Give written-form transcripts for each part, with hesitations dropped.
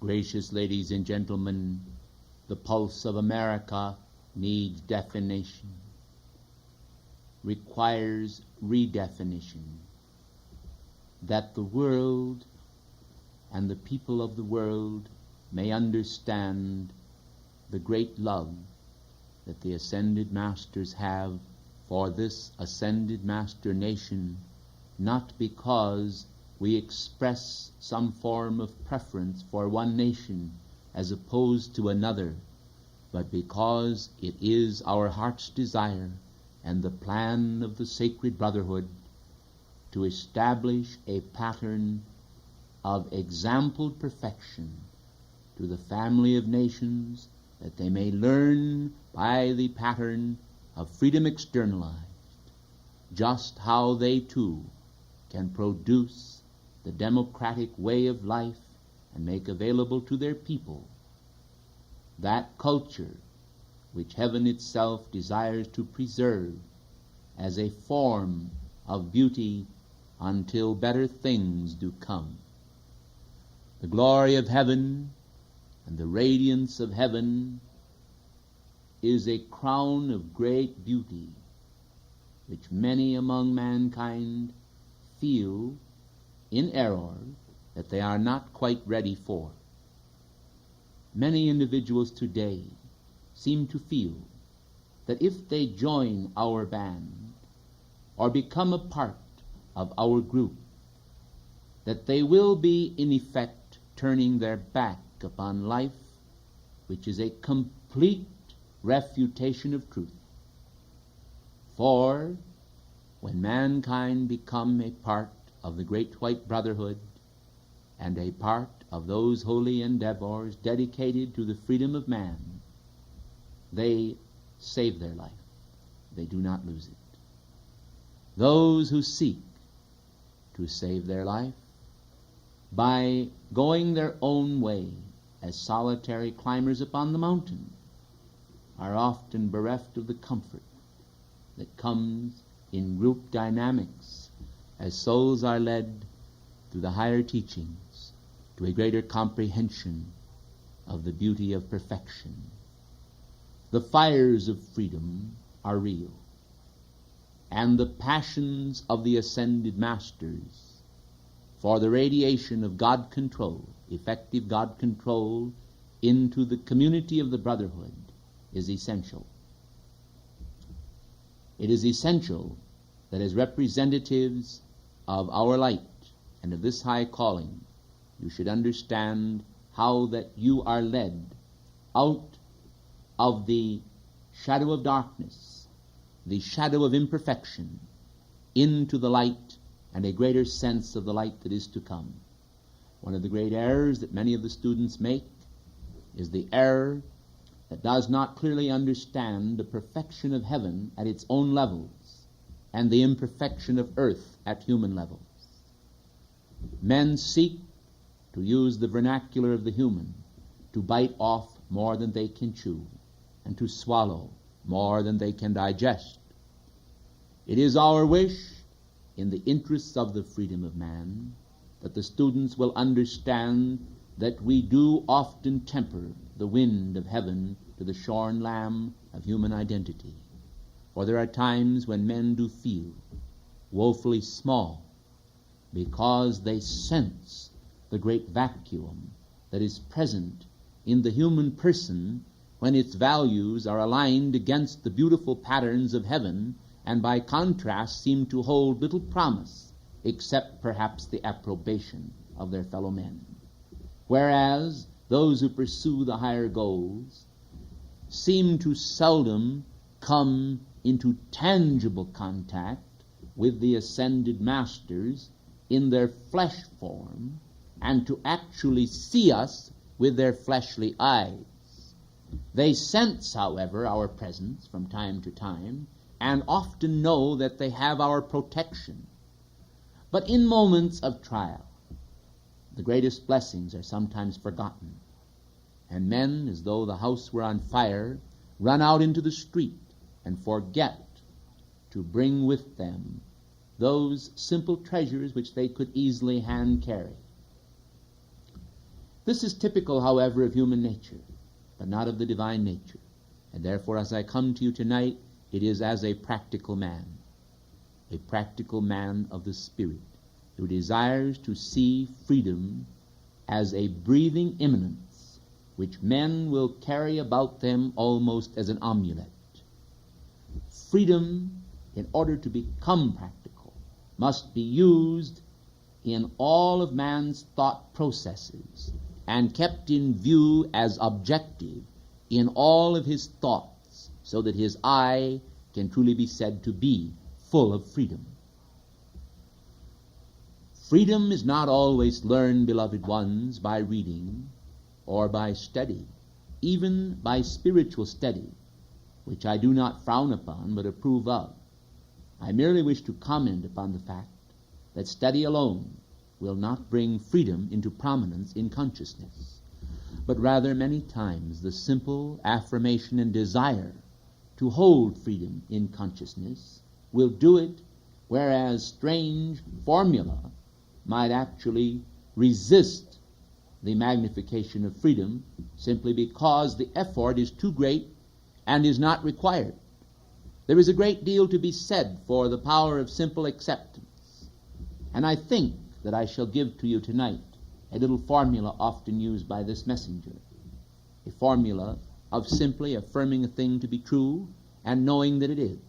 Gracious ladies and gentlemen, the pulse of America needs definition, requires redefinition, that the world and the people of the world may understand the great love that the Ascended Masters have for this Ascended Master nation, not because we express some form of preference for one nation as opposed to another, but because it is our heart's desire and the plan of the Sacred Brotherhood to establish a pattern of exampled perfection to the family of nations, that they may learn by the pattern of freedom externalized just how they too can produce the democratic way of life and make available to their people that culture which heaven itself desires to preserve as a form of beauty until better things do come. The glory of heaven and the radiance of heaven is a crown of great beauty which many among mankind feel in error that they are not quite ready for. Many individuals today seem to feel that if they join our band or become a part of our group, that they will be in effect turning their back upon life, which is a complete refutation of truth. For when mankind become a part of the Great White Brotherhood and a part of those holy endeavors dedicated to the freedom of man, they save their life. They do not lose it. Those who seek to save their life by going their own way as solitary climbers upon the mountain are often bereft of the comfort that comes in group dynamics as souls are led through the higher teachings to a greater comprehension of the beauty of perfection. The fires of freedom are real, and the passions of the Ascended Masters for the radiation of God control, effective God control, into the community of the Brotherhood is essential. It is essential that as representatives of our light and of this high calling, you should understand how that you are led out of the shadow of darkness, the shadow of imperfection, into the light and a greater sense of the light that is to come. One of the great errors that many of the students make is the error that does not clearly understand the perfection of heaven at its own levels and the imperfection of earth at human levels. Men seek, to use the vernacular of the human, to bite off more than they can chew and to swallow more than they can digest. It is our wish, in the interests of the freedom of man, that the students will understand that we do often temper the wind of heaven to the shorn lamb of human identity. For there are times when men do feel woefully small because they sense the great vacuum that is present in the human person when its values are aligned against the beautiful patterns of heaven, and by contrast seem to hold little promise except perhaps the approbation of their fellow men. Whereas those who pursue the higher goals seem to seldom come into tangible contact with the Ascended Masters in their flesh form, and to actually see us with their fleshly eyes. They sense, however, our presence from time to time, and often know that they have our protection. But in moments of trial, the greatest blessings are sometimes forgotten, and men, as though the house were on fire, run out into the street and forget to bring with them those simple treasures which they could easily hand carry. This is typical, however, of human nature, but not of the divine nature. And therefore, as I come to you tonight, it is as a practical man of the Spirit, who desires to see freedom as a breathing immanence which men will carry about them almost as an amulet. Freedom, in order to become practical, must be used in all of man's thought processes and kept in view as objective in all of his thoughts, so that his eye can truly be said to be full of freedom. Freedom is not always learned, beloved ones, by reading or by study, even by spiritual study, which I do not frown upon but approve of. I merely wish to comment upon the fact that study alone will not bring freedom into prominence in consciousness, but rather many times the simple affirmation and desire to hold freedom in consciousness will do it, whereas strange formula might actually resist the magnification of freedom simply because the effort is too great and is not required. There is a great deal to be said for the power of simple acceptance, and I think that I shall give to you tonight a little formula often used by this messenger, a formula of simply affirming a thing to be true and knowing that it is,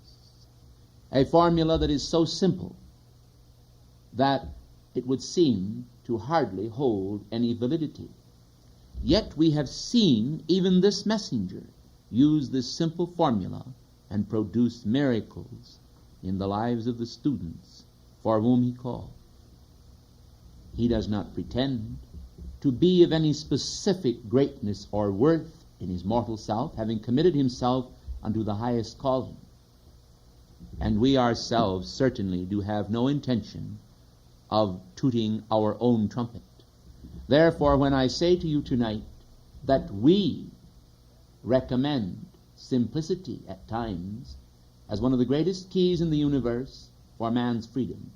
a formula that is so simple that it would seem to hardly hold any validity. Yet we have seen even this messenger use this simple formula and produce miracles in the lives of the students for whom he called. He does not pretend to be of any specific greatness or worth in his mortal self, having committed himself unto the highest calling. And we ourselves certainly do have no intention of tooting our own trumpet. Therefore, when I say to you tonight that we recommend simplicity at times as one of the greatest keys in the universe for man's freedom,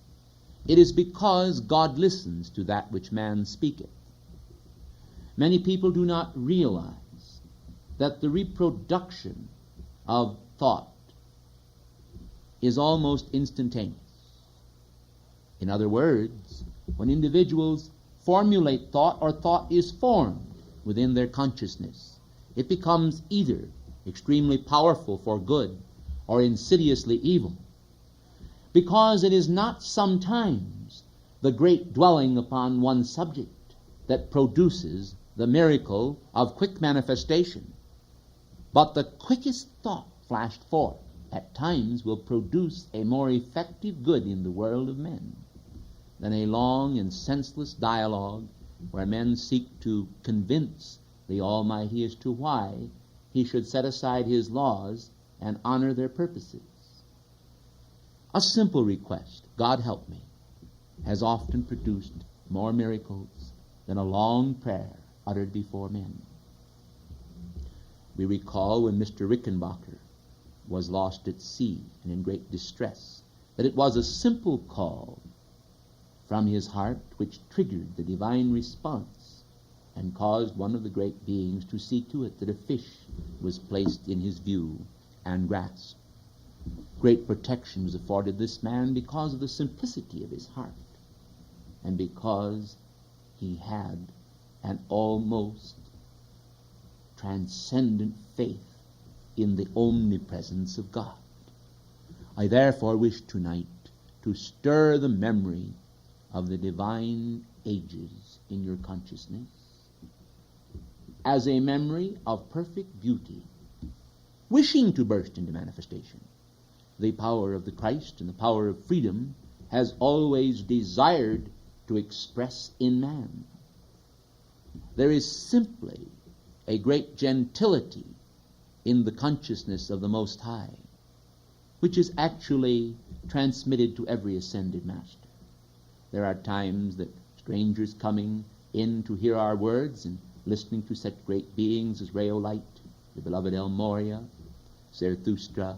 it is because God listens to that which man speaketh. Many people do not realize that the reproduction of thought is almost instantaneous. In other words, when individuals formulate thought, or thought is formed within their consciousness, it becomes either extremely powerful for good or insidiously evil, because it is not sometimes the great dwelling upon one subject that produces the miracle of quick manifestation, but the quickest thought flashed forth at times will produce a more effective good in the world of men than a long and senseless dialogue where men seek to convince the Almighty as to why he should set aside his laws and honor their purposes. A simple request, God help me, has often produced more miracles than a long prayer uttered before men. We recall when Mr. Rickenbacker was lost at sea and in great distress, that it was a simple call from his heart which triggered the divine response and caused one of the great beings to see to it that a fish was placed in his view and grasped. Great protection was afforded this man because of the simplicity of his heart and because he had an almost transcendent faith in the omnipresence of God. I therefore wish tonight to stir the memory of the divine ages in your consciousness as a memory of perfect beauty, wishing to burst into manifestation. The power of the Christ and the power of freedom has always desired to express in man. There is simply a great gentility in the consciousness of the Most High, which is actually transmitted to every ascended master. There are times that strangers coming in to hear our words and listening to such great beings as Rheolite, the beloved El Moria, Zarathustra,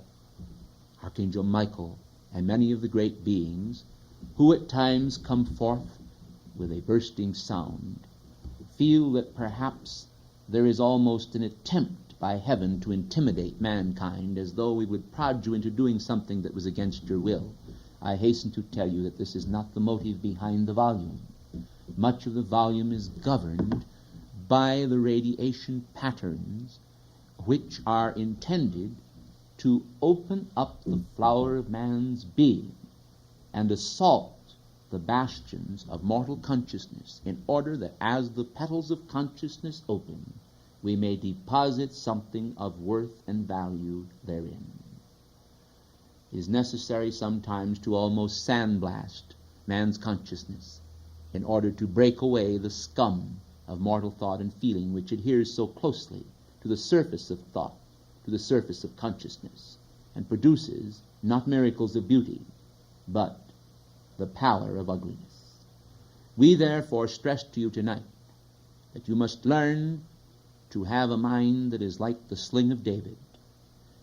Archangel Michael, and many of the great beings who at times come forth with a bursting sound, feel that perhaps there is almost an attempt by heaven to intimidate mankind, as though we would prod you into doing something that was against your will. I hasten to tell you that this is not the motive behind the volume. Much of the volume is governed by the radiation patterns which are intended to open up the flower of man's being and assault the bastions of mortal consciousness, in order that as the petals of consciousness open, we may deposit something of worth and value therein. It is necessary sometimes to almost sandblast man's consciousness in order to break away the scum of mortal thought and feeling which adheres so closely to the surface of thought, to the surface of consciousness, and produces not miracles of beauty, but the pallor of ugliness. We therefore stress to you tonight that you must learn to have a mind that is like the sling of David.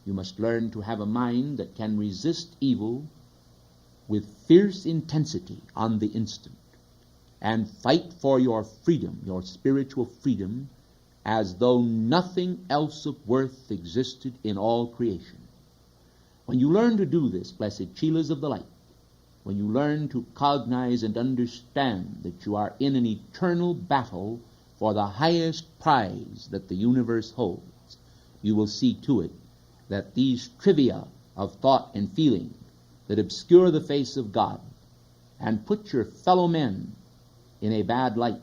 You must learn to have a mind that can resist evil with fierce intensity on the instant, and fight for your freedom, your spiritual freedom, as though nothing else of worth existed in all creation. When you learn to do this, blessed Chelas of the light, when you learn to cognize and understand that you are in an eternal battle for the highest prize that the universe holds, you will see to it that these trivia of thought and feeling that obscure the face of God and put your fellow men in a bad light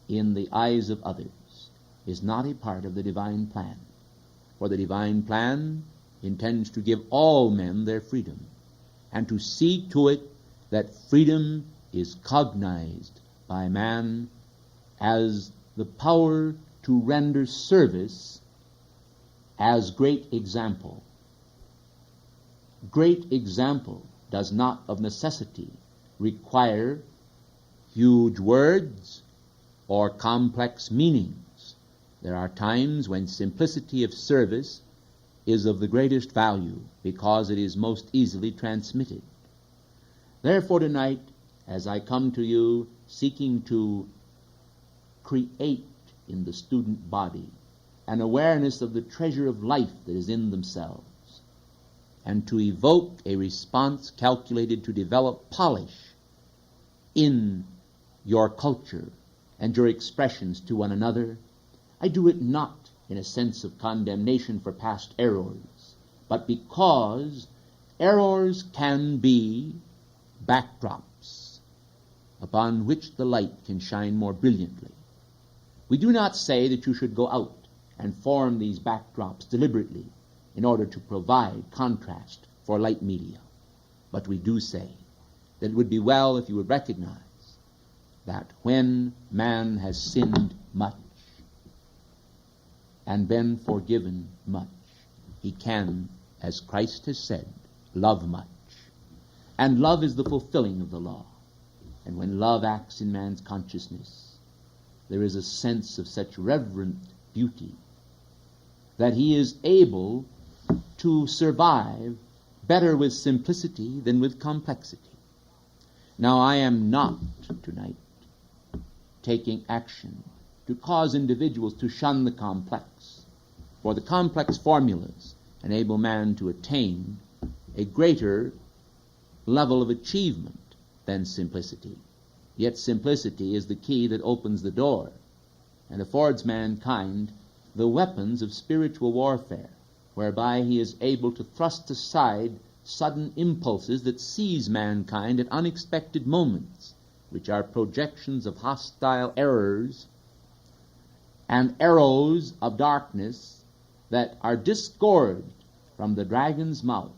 in the eyes of others is not a part of the divine plan. For the divine plan intends to give all men their freedom, and to see to it that freedom is cognized by man as the power to render service as great example. Great example does not of necessity require huge words or complex meanings. There are times when simplicity of service is of the greatest value because it is most easily transmitted. Therefore tonight, as I come to you seeking to create in the student body an awareness of the treasure of life that is in themselves, and to evoke a response calculated to develop polish in your culture and your expressions to one another, I do it not in a sense of condemnation for past errors, but because errors can be backdrops upon which the light can shine more brilliantly. We do not say that you should go out and form these backdrops deliberately in order to provide contrast for light media, but we do say that it would be well if you would recognize that when man has sinned much and been forgiven much, he can, as Christ has said, love much. And love is the fulfilling of the law. And when love acts in man's consciousness, there is a sense of such reverent beauty that he is able to survive better with simplicity than with complexity. Now, I am not tonight taking action to cause individuals to shun the complex, for the complex formulas enable man to attain a greater level of achievement than simplicity. Yet simplicity is the key that opens the door and affords mankind the weapons of spiritual warfare, whereby he is able to thrust aside sudden impulses that seize mankind at unexpected moments, which are projections of hostile errors and arrows of darkness that are disgorged from the dragon's mouth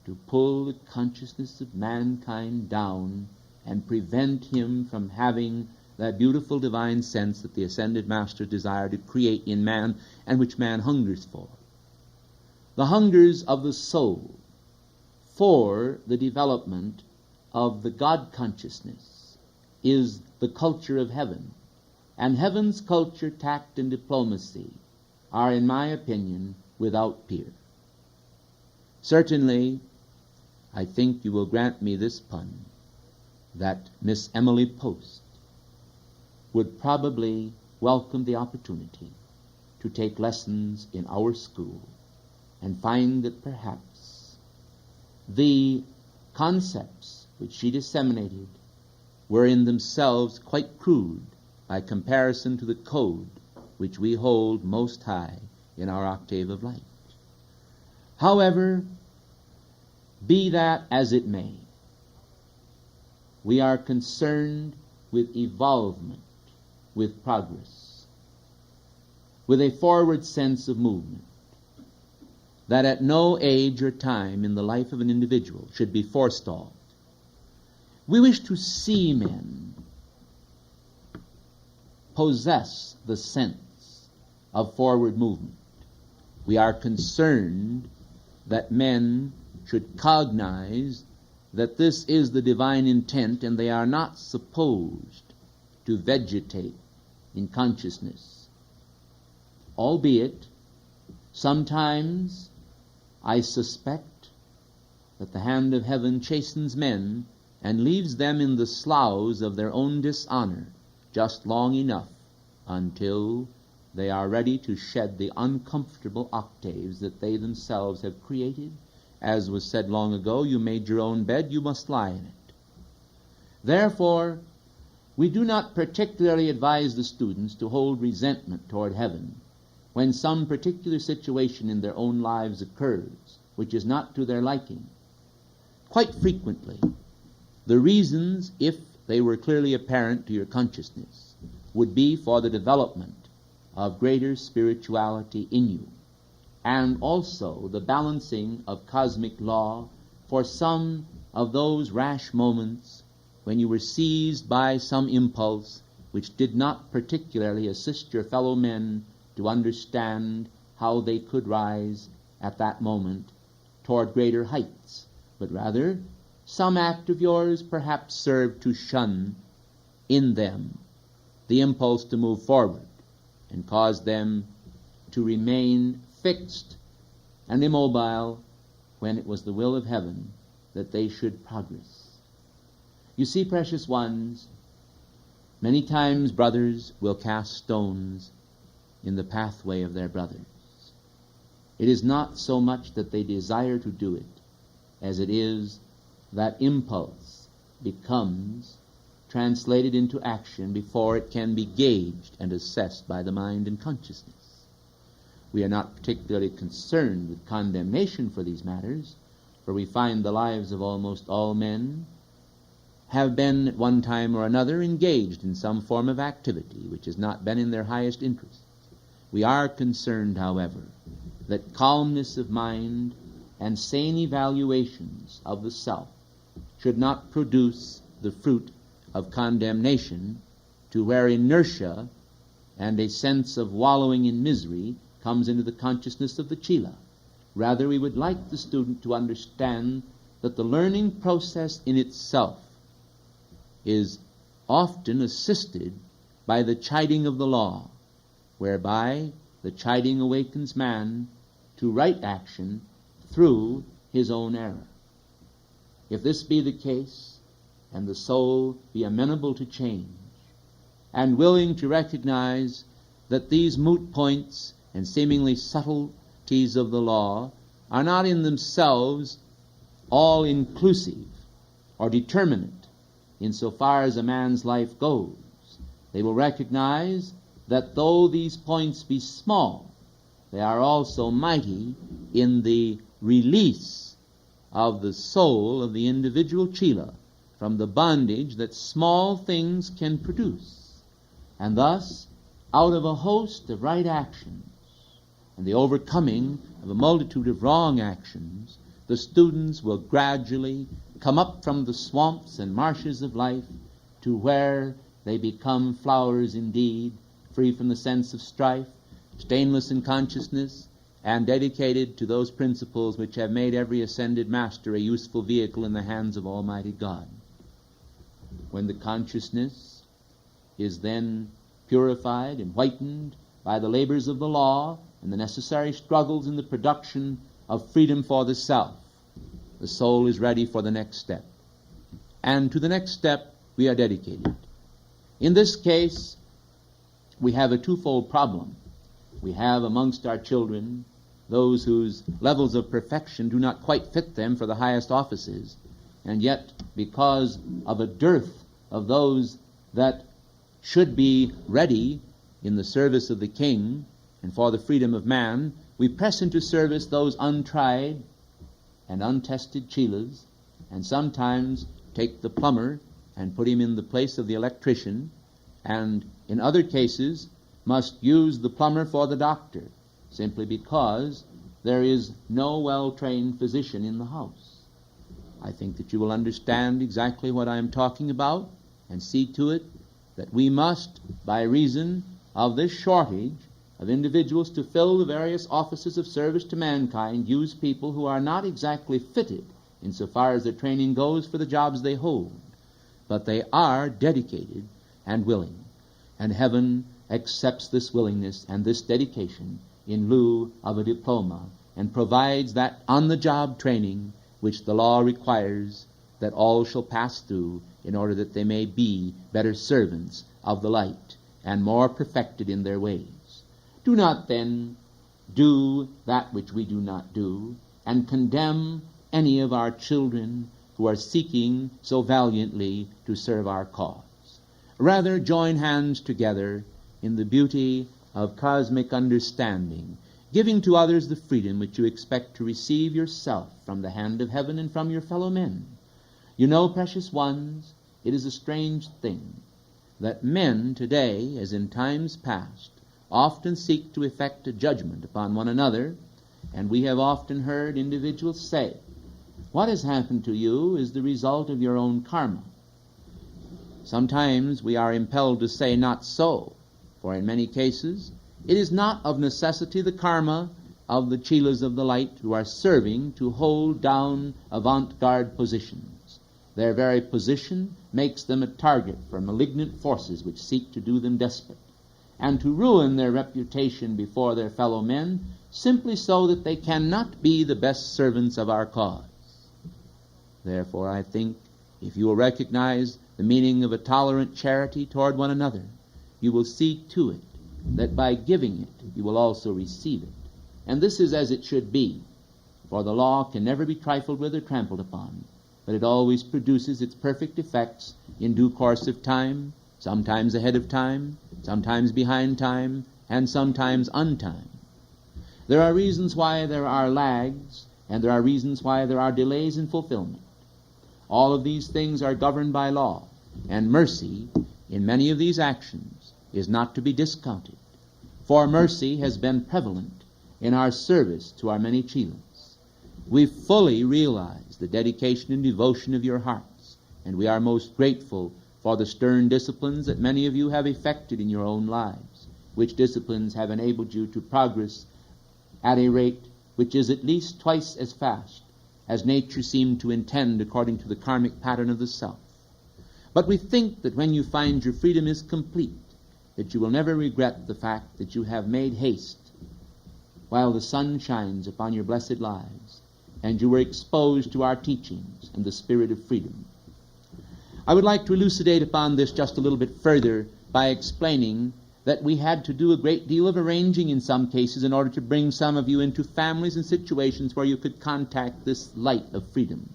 to pull the consciousness of mankind down and prevent him from having that beautiful divine sense that the ascended Master desired to create in man and which man hungers for. The hungers of the soul for the development of the God consciousness is the culture of heaven. And heaven's culture, tact, and diplomacy are, in my opinion, without peer. Certainly, I think you will grant me this pun, that Miss Emily Post would probably welcome the opportunity to take lessons in our school and find that perhaps the concepts which she disseminated were in themselves quite crude by comparison to the code which we hold most high in our octave of light. However, be that as it may, we are concerned with evolvement, with progress, with a forward sense of movement, that at no age or time in the life of an individual should be forestalled. We wish to see men possess the sense of forward movement. We are concerned that men should cognize that this is the divine intent, and they are not supposed to vegetate in consciousness. Albeit, sometimes I suspect that the hand of heaven chastens men and leaves them in the sloughs of their own dishonor just long enough until they are ready to shed the uncomfortable octaves that they themselves have created. As was said long ago, you made your own bed, you must lie in it. Therefore, we do not particularly advise the students to hold resentment toward heaven when some particular situation in their own lives occurs which is not to their liking. Quite frequently, the reasons, if they were clearly apparent to your consciousness, would be for the development of greater spirituality in you, and also the balancing of cosmic law for some of those rash moments when you were seized by some impulse which did not particularly assist your fellow men to understand how they could rise at that moment toward greater heights, but rather some act of yours perhaps served to shun in them the impulse to move forward and cause them to remain fixed and immobile when it was the will of heaven that they should progress. You see, precious ones, many times brothers will cast stones in the pathway of their brothers. It is not so much that they desire to do it as it is that impulse becomes translated into action before it can be gauged and assessed by the mind and consciousness. We are not particularly concerned with condemnation for these matters, for we find the lives of almost all men have been at one time or another engaged in some form of activity which has not been in their highest interest. We are concerned, however, that calmness of mind and sane evaluations of the self should not produce the fruit of condemnation to where inertia and a sense of wallowing in misery comes into the consciousness of the Chela. Rather, we would like the student to understand that the learning process in itself is often assisted by the chiding of the law, whereby the chiding awakens man to right action through his own error. If this be the case, and the soul be amenable to change, and willing to recognize that these moot points and seemingly subtleties of the law are not in themselves all-inclusive or determinate insofar as a man's life goes, they will recognize that though these points be small, they are also mighty in the release of the soul of the individual Chela from the bondage that small things can produce. And thus, out of a host of right actions and the overcoming of a multitude of wrong actions, the students will gradually come up from the swamps and marshes of life to where they become flowers indeed, free from the sense of strife, stainless in consciousness, and dedicated to those principles which have made every ascended master a useful vehicle in the hands of Almighty God. When the consciousness is then purified and whitened by the labors of the law and the necessary struggles in the production of freedom for the self, the soul is ready for the next step. And to the next step we are dedicated. In this case, we have a twofold problem. We have amongst our children those whose levels of perfection do not quite fit them for the highest offices, and yet because of a dearth of those that should be ready in the service of the king and for the freedom of man, we press into service those untried and untested chelas, and sometimes take the plumber and put him in the place of the electrician, and in other cases must use the plumber for the doctor, simply because there is no well-trained physician in the house. I think that you will understand exactly what I am talking about, and see to it that we must, by reason of this shortage of individuals to fill the various offices of service to mankind, use people who are not exactly fitted insofar as their training goes for the jobs they hold, but they are dedicated and willing, and heaven accepts this willingness and this dedication in lieu of a diploma, and provides that on-the-job training which the law requires that all shall pass through in order that they may be better servants of the light and more perfected in their ways. Do not then do that which we do not do, and condemn any of our children who are seeking so valiantly to serve our cause. Rather, join hands together in the beauty of cosmic understanding, giving to others the freedom which you expect to receive yourself from the hand of heaven and from your fellow men. You know, precious ones, it is a strange thing that men today, as in times past, often seek to effect a judgment upon one another, and we have often heard individuals say, "What has happened to you is the result of your own karma." Sometimes we are impelled to say, not so, for in many cases it is not of necessity the karma of the chelas of the light who are serving to hold down avant-garde positions. Their very position makes them a target for malignant forces which seek to do them despot, and to ruin their reputation before their fellow men, simply so that they cannot be the best servants of our cause. Therefore, I think, if you will recognize the meaning of a tolerant charity toward one another, you will see to it that by giving it, you will also receive it. And this is as it should be, for the law can never be trifled with or trampled upon, but it always produces its perfect effects in due course of time, sometimes ahead of time, sometimes behind time, and sometimes untime. There are reasons why there are lags, and there are reasons why there are delays in fulfillment. All of these things are governed by law, and mercy in many of these actions is not to be discounted, for mercy has been prevalent in our service to our many chelas. We fully realize the dedication and devotion of your hearts, and we are most grateful for the stern disciplines that many of you have effected in your own lives, which disciplines have enabled you to progress at a rate which is at least twice as fast as nature seemed to intend according to the karmic pattern of the self. But we think that when you find your freedom is complete, that you will never regret the fact that you have made haste while the sun shines upon your blessed lives, and you were exposed to our teachings and the spirit of freedom. I would like to elucidate upon this just a little bit further by explaining that we had to do a great deal of arranging in some cases in order to bring some of you into families and situations where you could contact this light of freedom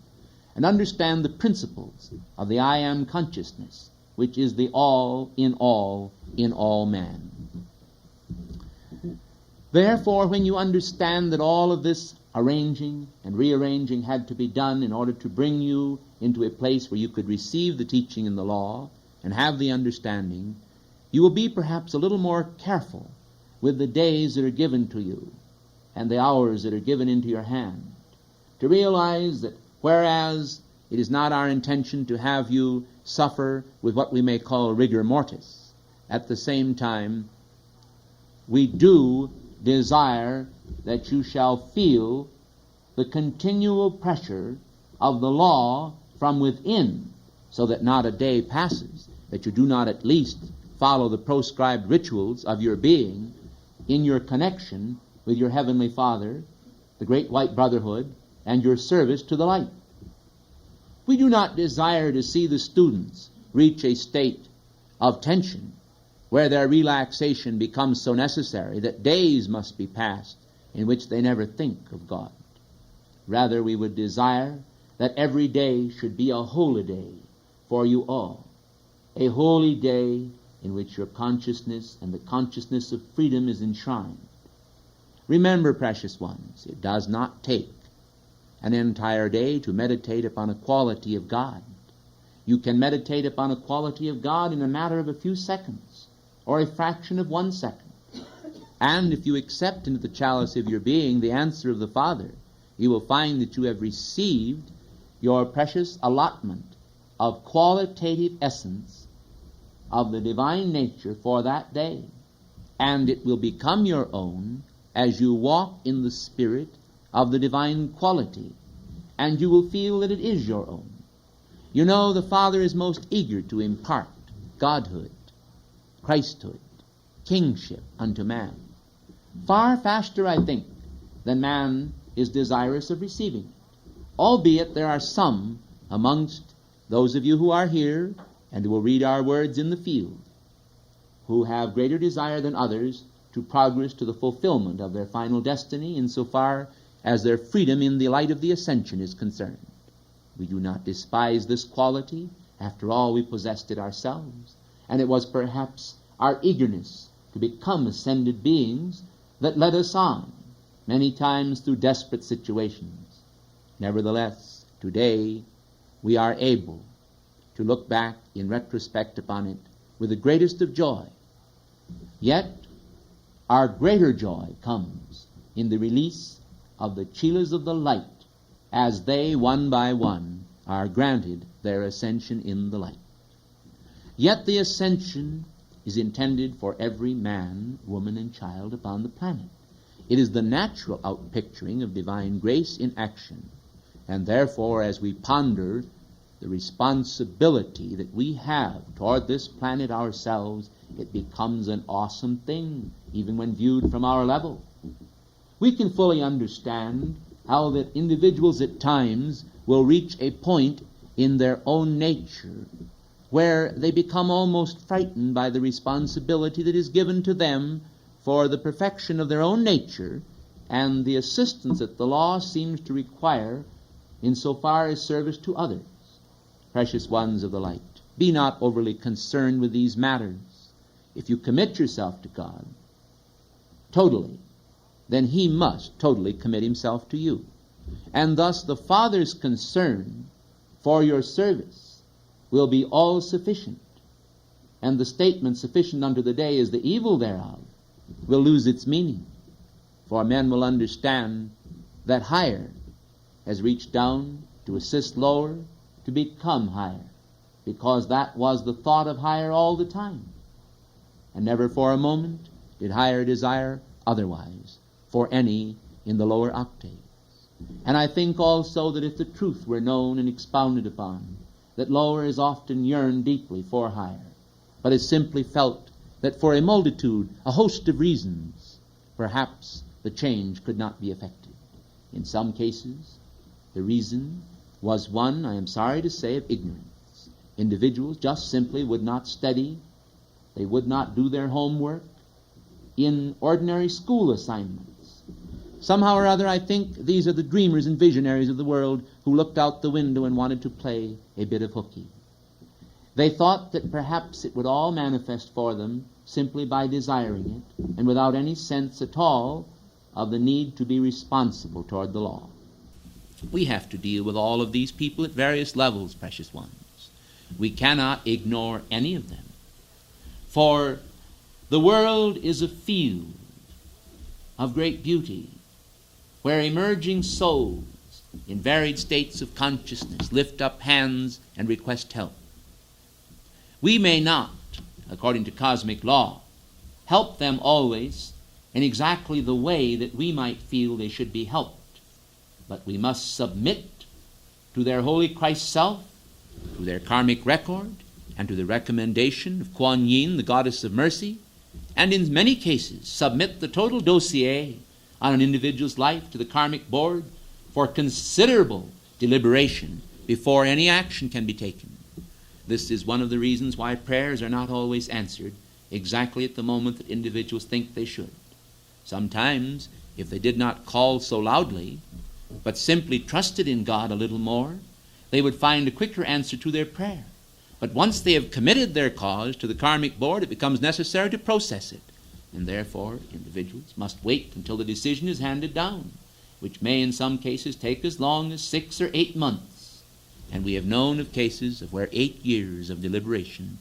and understand the principles of the I Am consciousness, which is the all in all man. Therefore, when you understand that all of this arranging and rearranging had to be done in order to bring you into a place where you could receive the teaching in the law and have the understanding, you will be perhaps a little more careful with the days that are given to you and the hours that are given into your hand, to realize that whereas it is not our intention to have you suffer with what we may call rigor mortis, at the same time we do desire that you shall feel the continual pressure of the law from within, so that not a day passes that you do not at least follow the proscribed rituals of your being in your connection with your Heavenly Father, the Great White Brotherhood, and your service to the light. We do not desire to see the students reach a state of tension where their relaxation becomes so necessary that days must be passed in which they never think of God. Rather, we would desire that every day should be a holy day for you all, a holy day in which your consciousness and the consciousness of freedom is enshrined. Remember, precious ones, it does not take an entire day to meditate upon a quality of God. You can meditate upon a quality of God in a matter of a few seconds, or a fraction of 1 second. And if you accept into the chalice of your being the answer of the Father, you will find that you have received your precious allotment of qualitative essence of the divine nature for that day. And it will become your own as you walk in the spirit of the divine quality, and you will feel that it is your own. You know, the Father is most eager to impart Godhood, Christhood, kingship unto man, far faster, I think, than man is desirous of receiving it. Albeit there are some amongst those of you who are here and who will read our words in the field who have greater desire than others to progress to the fulfillment of their final destiny insofar as their freedom in the light of the ascension is concerned. We do not despise this quality. After all, we possessed it ourselves, and it was perhaps our eagerness to become ascended beings that led us on, many times through desperate situations. Nevertheless, today we are able to look back in retrospect upon it with the greatest of joy. Yet, our greater joy comes in the release of the chelas of the light as they, one by one, are granted their ascension in the light. Yet the ascension is intended for every man, woman, and child upon the planet. It is the natural outpicturing of divine grace in action. And therefore, as we ponder the responsibility that we have toward this planet ourselves, it becomes an awesome thing, even when viewed from our level. We can fully understand how that individuals at times will reach a point in their own nature where they become almost frightened by the responsibility that is given to them for the perfection of their own nature and the assistance that the law seems to require insofar as service to others. Precious ones of the light, be not overly concerned with these matters. If you commit yourself to God totally, then He must totally commit Himself to you. And thus the Father's concern for your service will be all sufficient. And the statement, sufficient unto the day is the evil thereof, will lose its meaning. For men will understand that higher has reached down to assist lower to become higher, because that was the thought of higher all the time. And never for a moment did higher desire otherwise for any in the lower octaves. And I think also that if the truth were known and expounded upon, that lower is often yearned deeply for higher, but is simply felt that for a multitude, a host of reasons, perhaps the change could not be effected. In some cases, the reason was one, I am sorry to say, of ignorance. Individuals just simply would not study, they would not do their homework in ordinary school assignments. Somehow or other, I think these are the dreamers and visionaries of the world who looked out the window and wanted to play a bit of hooky. They thought that perhaps it would all manifest for them simply by desiring it, and without any sense at all of the need to be responsible toward the law. We have to deal with all of these people at various levels, precious ones. We cannot ignore any of them. For the world is a field of great beauty, where emerging souls in varied states of consciousness lift up hands and request help. We may not, according to cosmic law, help them always in exactly the way that we might feel they should be helped. But we must submit to their holy Christ self, to their karmic record, and to the recommendation of Kuan Yin, the goddess of mercy, and in many cases submit the total dossier on an individual's life to the karmic board for considerable deliberation before any action can be taken. This is one of the reasons why prayers are not always answered exactly at the moment that individuals think they should. Sometimes, if they did not call so loudly, but simply trusted in God a little more, they would find a quicker answer to their prayer. But once they have committed their cause to the karmic board, it becomes necessary to process it. And therefore, individuals must wait until the decision is handed down, which may in some cases take as long as 6 or 8 months. And we have known of cases of where 8 years of deliberation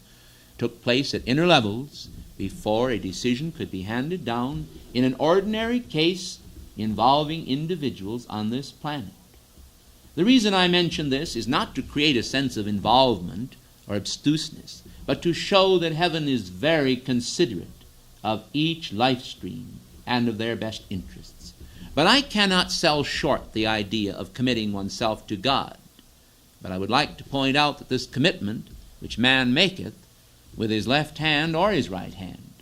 took place at inner levels before a decision could be handed down in an ordinary case involving individuals on this planet. The reason I mention this is not to create a sense of involvement or obtuseness, but to show that heaven is very considerate of each life stream and of their best interests. But I cannot sell short the idea of committing oneself to God. But I would like to point out that this commitment, which man maketh with his left hand or his right hand,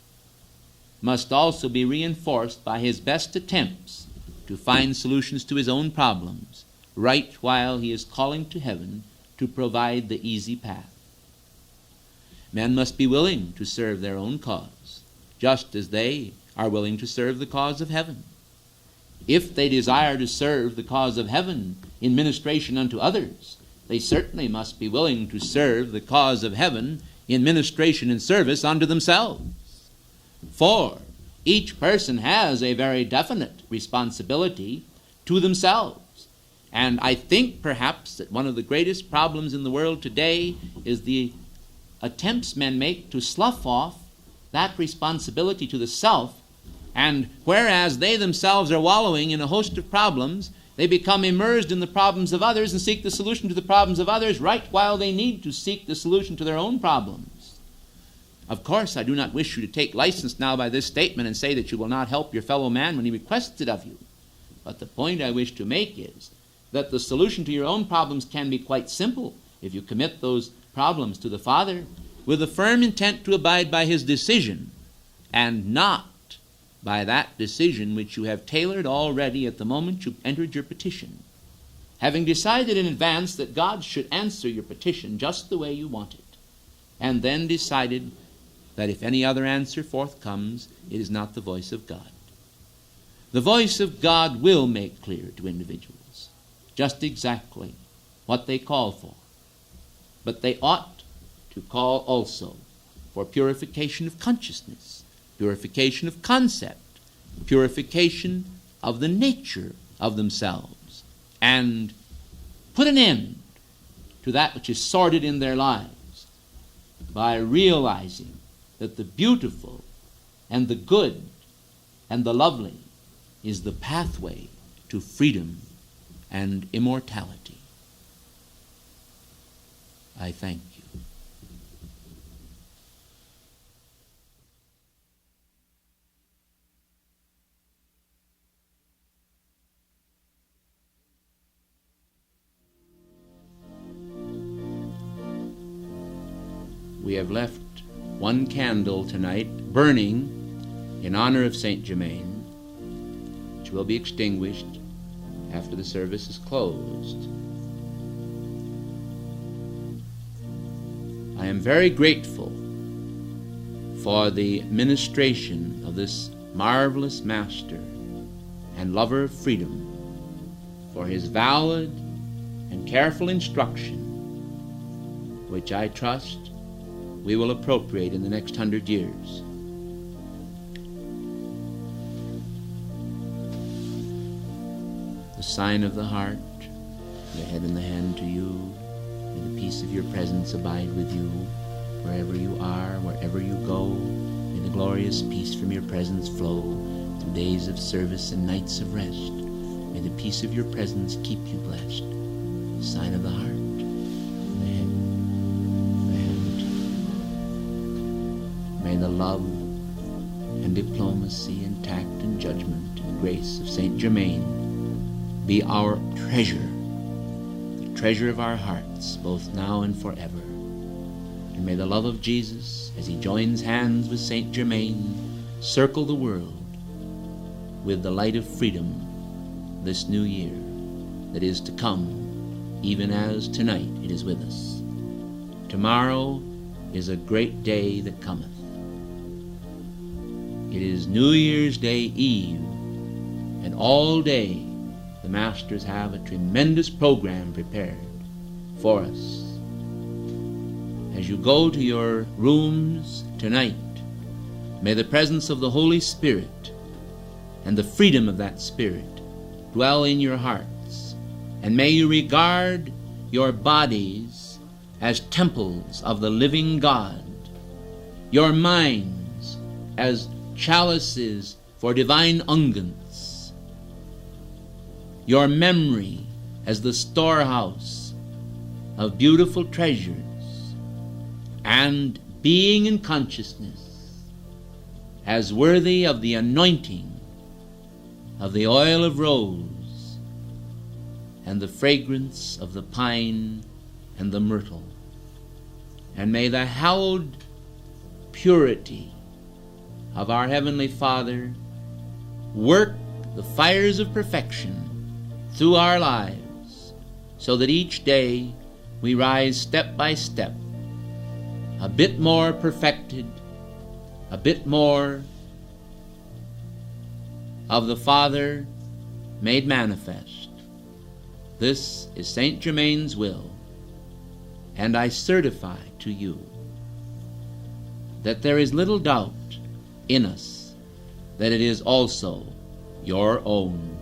must also be reinforced by his best attempts to find solutions to his own problems, right while he is calling to heaven to provide the easy path. Men must be willing to serve their own cause, just as they are willing to serve the cause of heaven. If they desire to serve the cause of heaven in ministration unto others, they certainly must be willing to serve the cause of heaven in ministration and service unto themselves. For each person has a very definite responsibility to themselves. And I think perhaps that one of the greatest problems in the world today is the attempts men make to slough off that responsibility to the self, and whereas they themselves are wallowing in a host of problems, they become immersed in the problems of others and seek the solution to the problems of others right while they need to seek the solution to their own problems. Of course, I do not wish you to take license now by this statement and say that you will not help your fellow man when he requests it of you. But the point I wish to make is that the solution to your own problems can be quite simple if you commit those problems to the Father with a firm intent to abide by his decision, and not by that decision which you have tailored already at the moment you entered your petition, having decided in advance that God should answer your petition just the way you want it, and then decided that if any other answer forthcomes, it is not the voice of God. The voice of God will make clear to individuals just exactly what they call for, but they ought to call also for purification of consciousness, purification of concept, purification of the nature of themselves, and put an end to that which is sordid in their lives by realizing that the beautiful and the good and the lovely is the pathway to freedom and immortality. I thank you. We have left one candle tonight burning in honor of Saint Germain, which will be extinguished after the service is closed. I am very grateful for the ministration of this marvelous master and lover of freedom, for his valid and careful instruction, which I trust we will appropriate in the next 100 years. The sign of the heart, the head and the hand to you. May the peace of your presence abide with you wherever you are, wherever you go. May the glorious peace from your presence flow through days of service and nights of rest. May the peace of your presence keep you blessed. The sign of the heart, the head, the hand. May the love and diplomacy and tact and judgment and grace of Saint Germain be our treasure, the treasure of our hearts, both now and forever. And may the love of Jesus, as he joins hands with Saint Germain, circle the world with the light of freedom this new year that is to come, even as tonight it is with us. Tomorrow is a great day that cometh. It is New Year's Day Eve, and all day the masters have a tremendous program prepared for us. As you go to your rooms tonight, may the presence of the Holy Spirit and the freedom of that Spirit dwell in your hearts, and may you regard your bodies as temples of the living God, your minds as chalices for divine unguents, your memory as the storehouse of beautiful treasures, and being in consciousness as worthy of the anointing of the oil of rose and the fragrance of the pine and the myrtle. And may the hallowed purity of our Heavenly Father work the fires of perfection through our lives, so that each day we rise step by step, a bit more perfected, a bit more of the Father made manifest. This is Saint Germain's will, and I certify to you that there is little doubt in us that it is also your own.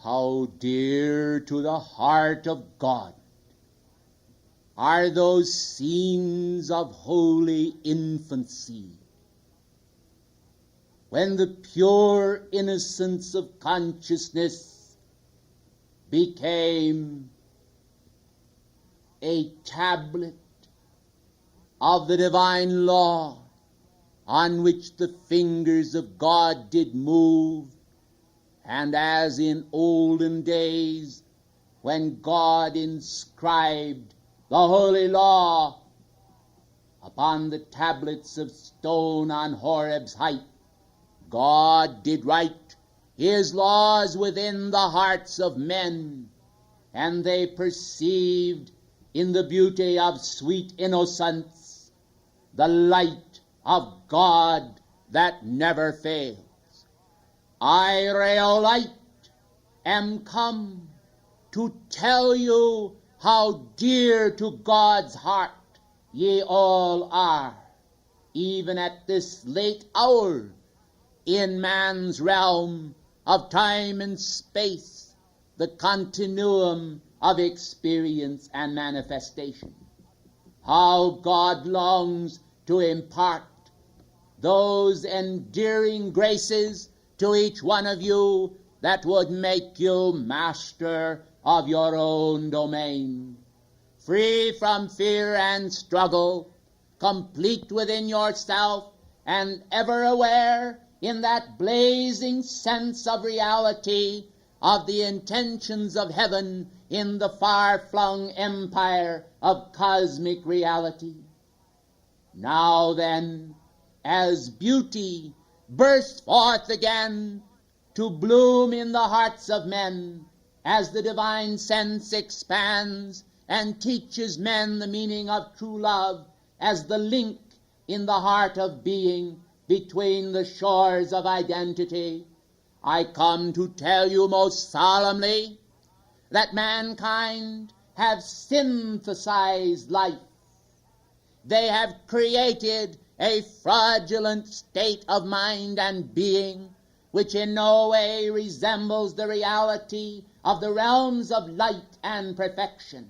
How dear to the heart of God are those scenes of holy infancy, when the pure innocence of consciousness became a tablet of the divine law on which the fingers of God did move. And as in olden days, when God inscribed the holy law upon the tablets of stone on Horeb's height, God did write his laws within the hearts of men, and they perceived in the beauty of sweet innocence the light of God that never fails. I, Rheolite, am come to tell you how dear to God's heart ye all are, even at this late hour in man's realm of time and space, the continuum of experience and manifestation. How God longs to impart those endearing graces to each one of you that would make you master of your own domain, free from fear and struggle, complete within yourself, and ever aware in that blazing sense of reality of the intentions of heaven in the far-flung empire of cosmic reality. Now then, as beauty bursts forth again to bloom in the hearts of men as the divine sense expands and teaches men the meaning of true love as the link in the heart of being between the shores of identity. I come to tell you most solemnly that mankind have synthesized life. They have created a fraudulent state of mind and being which in no way resembles the reality of the realms of light and perfection.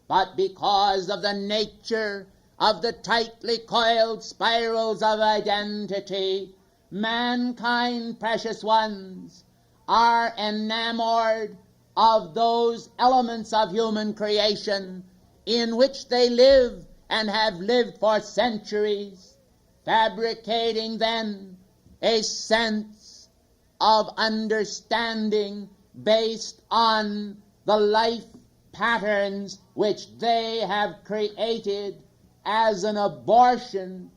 But because of the nature of the tightly coiled spirals of identity, mankind, precious ones, are enamored of those elements of human creation in which they live and have lived for centuries, fabricating then a sense of understanding based on the life patterns which they have created as an abortion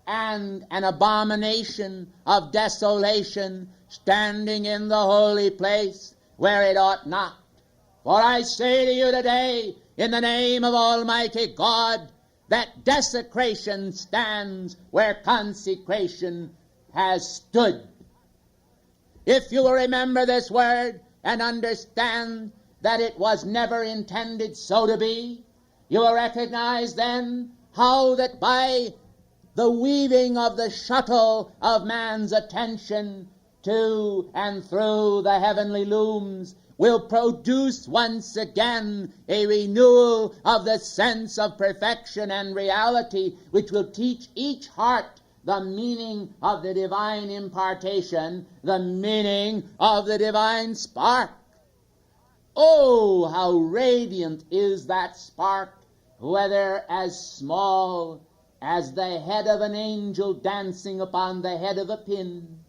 and an abomination of desolation standing in the holy place where it ought not. For I say to you today, in the name of Almighty God, that desecration stands where consecration has stood. If you will remember this word and understand that it was never intended so to be, you will recognize then how that by the weaving of the shuttle of man's attention to and through the heavenly looms will produce once again a renewal of the sense of perfection and reality, which will teach each heart the meaning of the divine impartation, the meaning of the divine spark. Oh, how radiant is that spark, whether as small as the head of an angel dancing upon the head of a pin,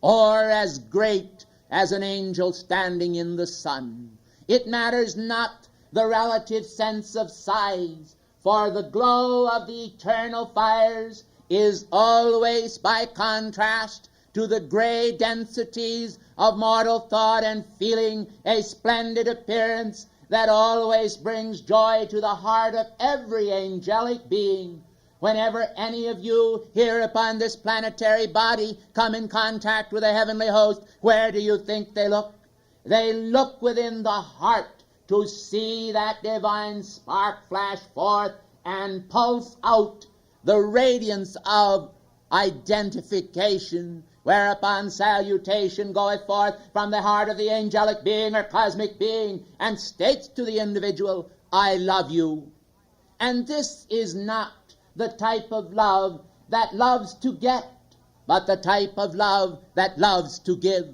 or as great as an angel standing in the sun. It matters not the relative sense of size, for the glow of the eternal fires is always by contrast to the gray densities of mortal thought and feeling a splendid appearance that always brings joy to the heart of every angelic being. Whenever any of you here upon this planetary body come in contact with a heavenly host, where do you think they look? They look within the heart to see that divine spark flash forth and pulse out the radiance of identification, whereupon salutation goeth forth from the heart of the angelic being or cosmic being and states to the individual, I love you. And this is not the type of love that loves to get, but the type of love that loves to give.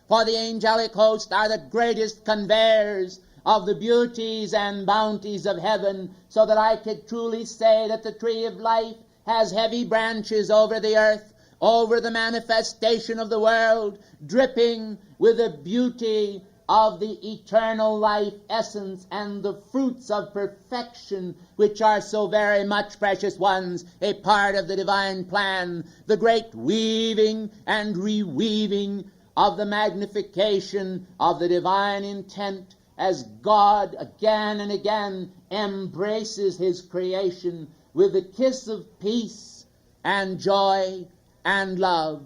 For the angelic hosts are the greatest conveyors of the beauties and bounties of heaven, so that I could truly say that the tree of life has heavy branches over the earth, over the manifestation of the world, dripping with the beauty of the eternal life essence and the fruits of perfection, which are so very much, precious ones, a part of the divine plan, the great weaving and reweaving of the magnification of the divine intent, as God again and again embraces his creation with the kiss of peace and joy and love,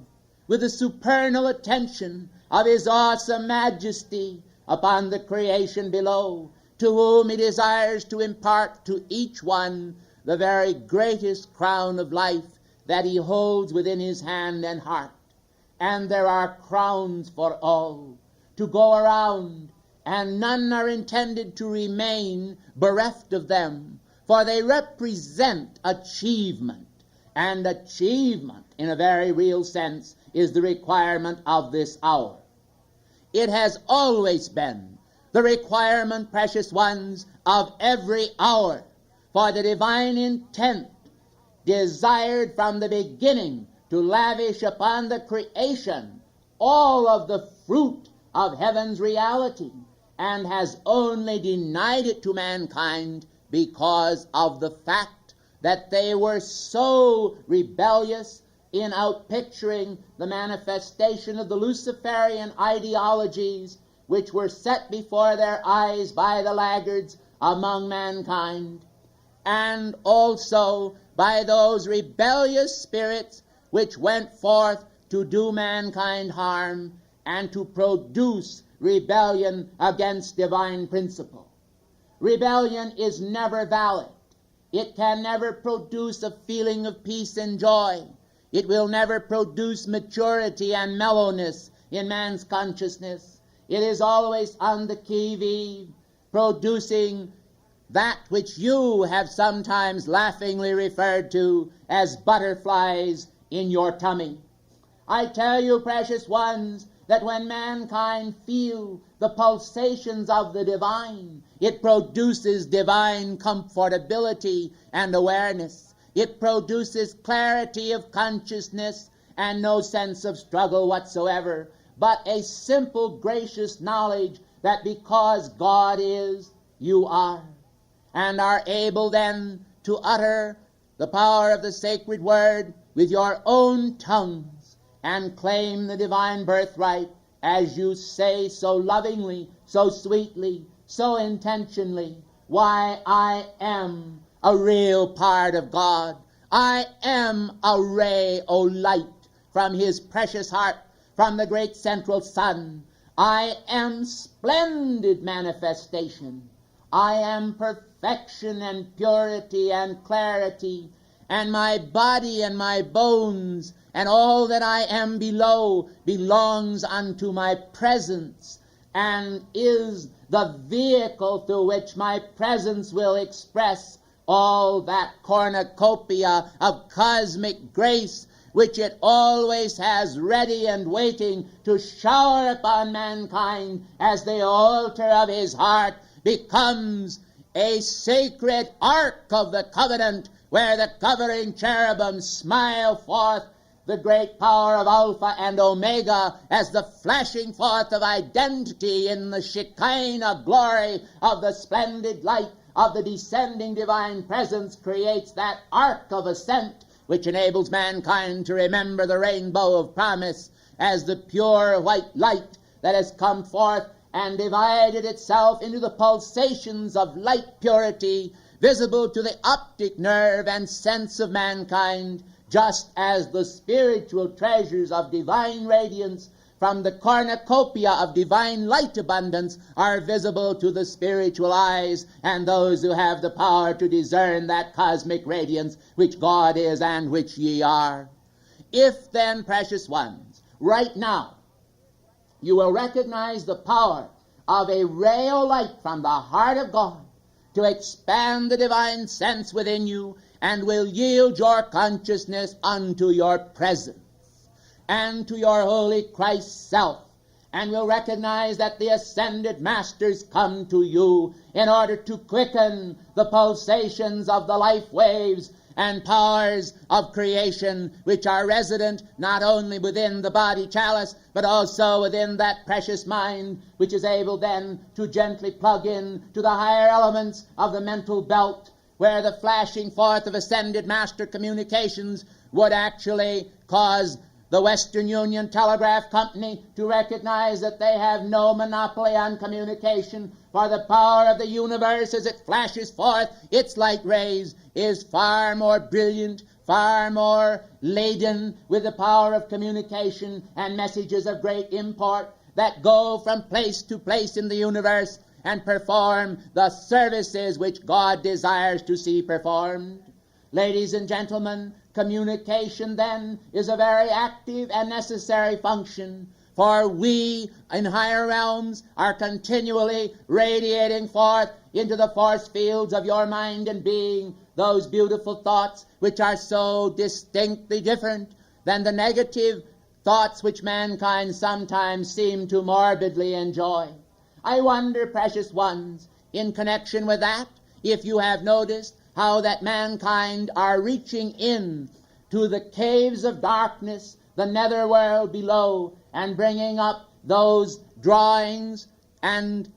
with the supernal attention of his awesome majesty upon the creation below, to whom he desires to impart to each one the very greatest crown of life that he holds within his hand and heart. And there are crowns for all to go around, and none are intended to remain bereft of them, for they represent achievement, and achievement in a very real sense is the requirement of this hour. It has always been the requirement, precious ones, of every hour, for the divine intent desired from the beginning to lavish upon the creation all of the fruit of heaven's reality, and has only denied it to mankind because of the fact that they were so rebellious in outpicturing the manifestation of the Luciferian ideologies which were set before their eyes by the laggards among mankind, and also by those rebellious spirits which went forth to do mankind harm and to produce rebellion against divine principle. Rebellion is never valid. It can never produce a feeling of peace and joy. It will never produce maturity and mellowness in man's consciousness. It is always on the qui-vive, producing that which you have sometimes laughingly referred to as butterflies in your tummy. I tell you, precious ones, that when mankind feel the pulsations of the divine, it produces divine comfortability and awareness. It produces clarity of consciousness and no sense of struggle whatsoever, but a simple, gracious knowledge that because God is, you are, and are able then to utter the power of the sacred word with your own tongues and claim the divine birthright as you say so lovingly, so sweetly, so intentionally, why, I am a real part of God. I am a ray o' light from his precious heart, from the great central sun. I am splendid manifestation. I am perfection and purity and clarity, and my body and my bones and all that I am below belongs unto my presence and is the vehicle through which my presence will express all that cornucopia of cosmic grace which it always has ready and waiting to shower upon mankind as the altar of his heart becomes a sacred ark of the covenant where the covering cherubim smile forth the great power of Alpha and Omega as the flashing forth of identity in the Shekinah glory of the splendid light of the descending divine presence creates that ark of ascent which enables mankind to remember the rainbow of promise as the pure white light that has come forth and divided itself into the pulsations of light purity visible to the optic nerve and sense of mankind, just as the spiritual treasures of divine radiance from the cornucopia of divine light abundance are visible to the spiritual eyes and those who have the power to discern that cosmic radiance which God is and which ye are. If then, precious ones, right now you will recognize the power of a ray of light from the heart of God to expand the divine sense within you, and will yield your consciousness unto your presence and to your holy Christ self, and will recognize that the ascended masters come to you in order to quicken the pulsations of the life waves and powers of creation which are resident not only within the body chalice but also within that precious mind which is able then to gently plug in to the higher elements of the mental belt, where the flashing forth of ascended master communications would actually cause the Western Union Telegraph Company to recognize that they have no monopoly on communication, for the power of the universe as it flashes forth its light rays is far more brilliant, far more laden with the power of communication and messages of great import that go from place to place in the universe and perform the services which God desires to see performed. Ladies and gentlemen, communication then is a very active and necessary function, for we in higher realms are continually radiating forth into the force fields of your mind and being those beautiful thoughts which are so distinctly different than the negative thoughts which mankind sometimes seem to morbidly enjoy. I wonder, precious ones, in connection with that, if you have noticed how that mankind are reaching in to the caves of darkness, the netherworld below, and bringing up those drawings and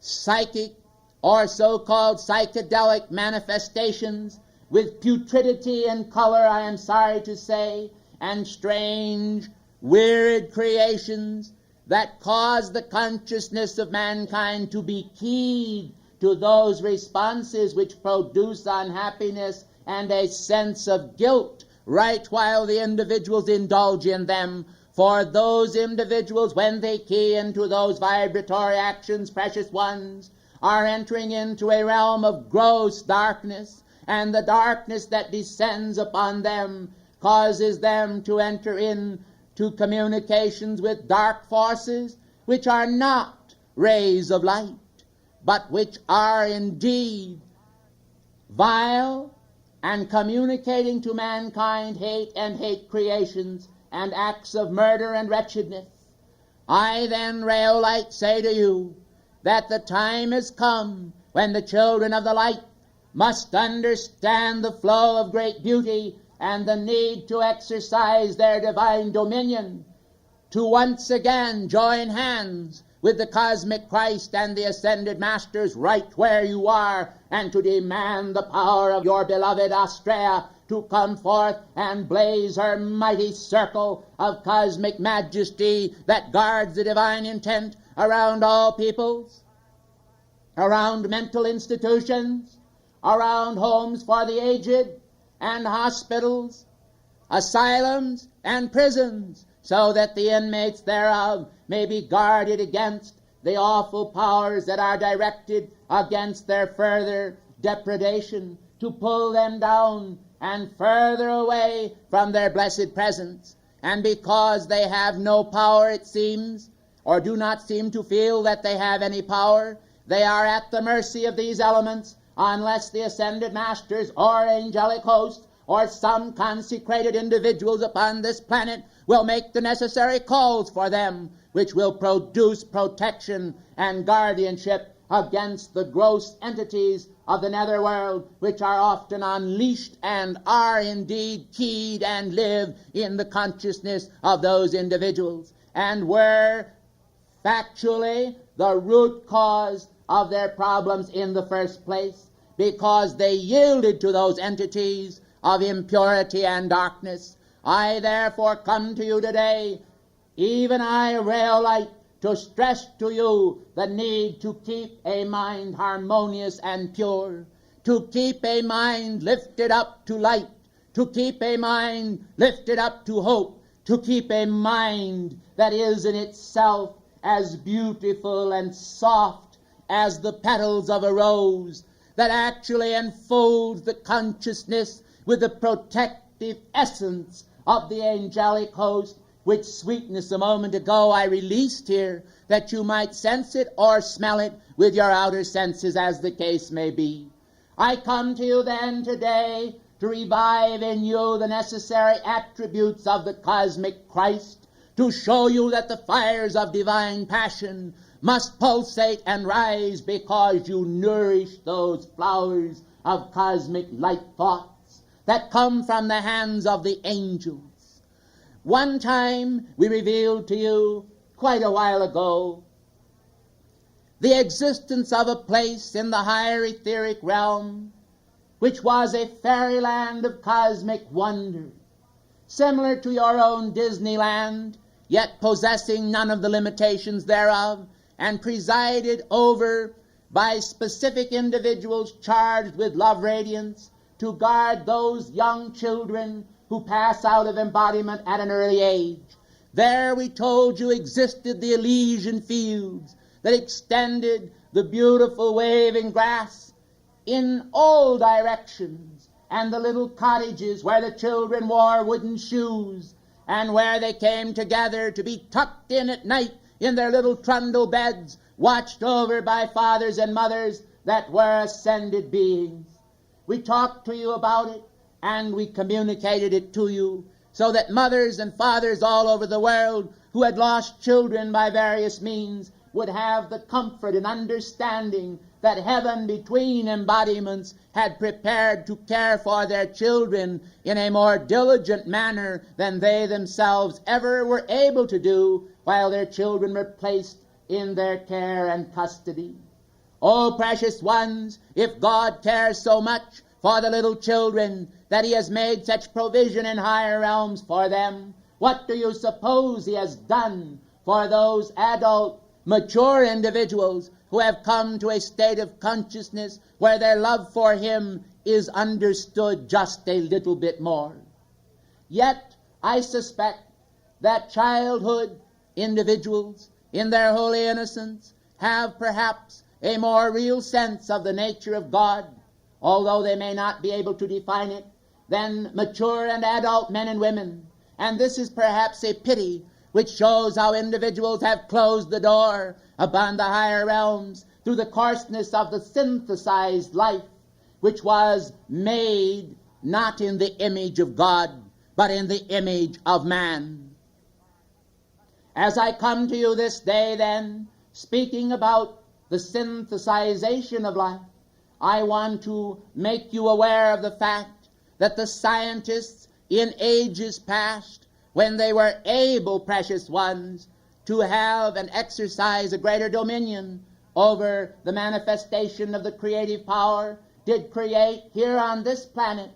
psychic or so-called psychedelic manifestations with putridity and color, I am sorry to say, and strange, weird creations that cause the consciousness of mankind to be keyed to those responses which produce unhappiness and a sense of guilt, right while the individuals indulge in them. For those individuals, when they key into those vibratory actions, precious ones, are entering into a realm of gross darkness, and the darkness that descends upon them causes them to enter into communications with dark forces which are not rays of light, but which are indeed vile and communicating to mankind hate and hate creations and acts of murder and wretchedness. I then, Rayolite, say to you that the time has come when the children of the light must understand the flow of great beauty and the need to exercise their divine dominion, to once again join hands with the cosmic Christ and the ascended masters right where you are, and to demand the power of your beloved Astrea to come forth and blaze her mighty circle of cosmic majesty that guards the divine intent around all peoples, around mental institutions, around homes for the aged, and hospitals, asylums, and prisons, so that the inmates thereof may be guarded against the awful powers that are directed against their further depredation, to pull them down and further away from their blessed presence. And because they have no power, it seems, or do not seem to feel that they have any power, they are at the mercy of these elements, unless the ascended masters or angelic host or some consecrated individuals upon this planet will make the necessary calls for them, which will produce protection and guardianship against the gross entities of the netherworld, which are often unleashed and are indeed keyed and live in the consciousness of those individuals, and were factually the root cause of their problems in the first place, because they yielded to those entities of impurity and darkness. I therefore come to you today, even I, Rayolite, to stress to you the need to keep a mind harmonious and pure, to keep a mind lifted up to light, to keep a mind lifted up to hope, to keep a mind that is in itself as beautiful and soft as the petals of a rose, that actually enfolds the consciousness with the protective essence of the angelic host, which sweetness a moment ago I released here, that you might sense it or smell it with your outer senses, as the case may be. I come to you then today to revive in you the necessary attributes of the cosmic Christ, to show you that the fires of divine passion must pulsate and rise because you nourish those flowers of cosmic light thoughts that come from the hands of the angels. One time we revealed to you, quite a while ago, the existence of a place in the higher etheric realm which was a fairyland of cosmic wonder, similar to your own Disneyland, yet possessing none of the limitations thereof, and presided over by specific individuals charged with love radiance to guard those young children who pass out of embodiment at an early age. There, we told you, existed the Elysian fields that extended the beautiful waving grass in all directions, and the little cottages where the children wore wooden shoes, and where they came together to be tucked in at night in their little trundle beds, watched over by fathers and mothers that were ascended beings. We talked to you about it, and we communicated it to you, so that mothers and fathers all over the world who had lost children by various means would have the comfort and understanding that heaven between embodiments had prepared to care for their children in a more diligent manner than they themselves ever were able to do while their children were placed in their care and custody. Oh, precious ones, if God cares so much for the little children, that he has made such provision in higher realms for them, what do you suppose he has done for those adult, mature individuals who have come to a state of consciousness where their love for him is understood just a little bit more? Yet I suspect that childhood individuals, in their holy innocence, have perhaps a more real sense of the nature of God, although they may not be able to define it, than mature and adult men and women. And this is perhaps a pity, which shows how individuals have closed the door upon the higher realms through the coarseness of the synthesized life, which was made not in the image of God, but in the image of man. As I come to you this day, then, speaking about the synthesization of life, I want to make you aware of the fact that the scientists in ages past, when they were able, precious ones, to have and exercise a greater dominion over the manifestation of the creative power, did create here on this planet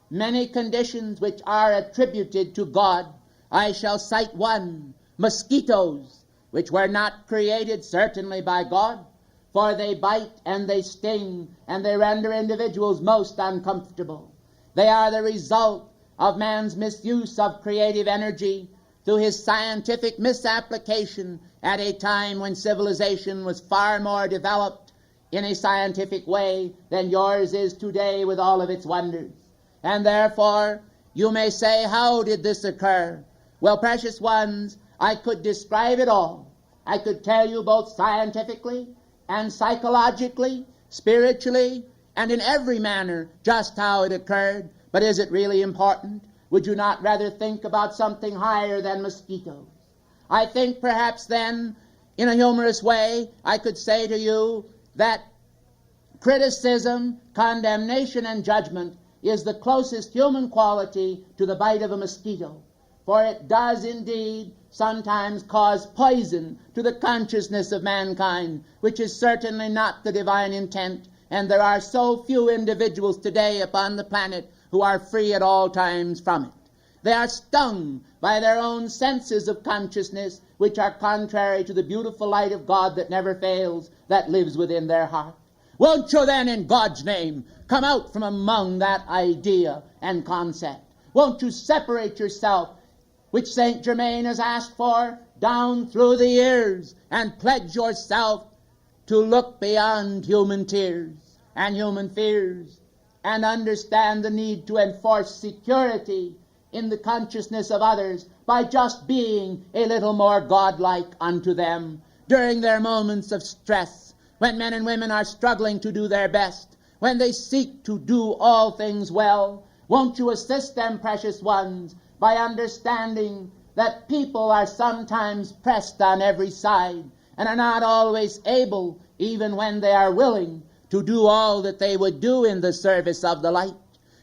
many conditions which are attributed to God. I shall cite one: mosquitoes, which were not created certainly by God, for they bite and they sting and they render individuals most uncomfortable. They are the result of man's misuse of creative energy through his scientific misapplication at a time when civilization was far more developed in a scientific way than yours is today with all of its wonders. And therefore, you may say, how did this occur? Well, precious ones, I could describe it all. I could tell you both scientifically and psychologically, spiritually, and in every manner just how it occurred. But is it really important? Would you not rather think about something higher than mosquitoes? I think perhaps then, in a humorous way, I could say to you that criticism, condemnation, and judgment is the closest human quality to the bite of a mosquito. For it does indeed sometimes cause poison to the consciousness of mankind, which is certainly not the divine intent. And there are so few individuals today upon the planet who are free at all times from it. They are stung by their own senses of consciousness, which are contrary to the beautiful light of God that never fails, that lives within their heart. Won't you then, in God's name, come out from among that idea and concept? Won't you separate yourself, which Saint Germain has asked for, down through the years, and pledge yourself to look beyond human tears and human fears, and understand the need to enforce security in the consciousness of others by just being a little more godlike unto them during their moments of stress, when men and women are struggling to do their best, when they seek to do all things well. Won't you assist them, precious ones, by understanding that people are sometimes pressed on every side and are not always able, even when they are willing, to do all that they would do in the service of the light?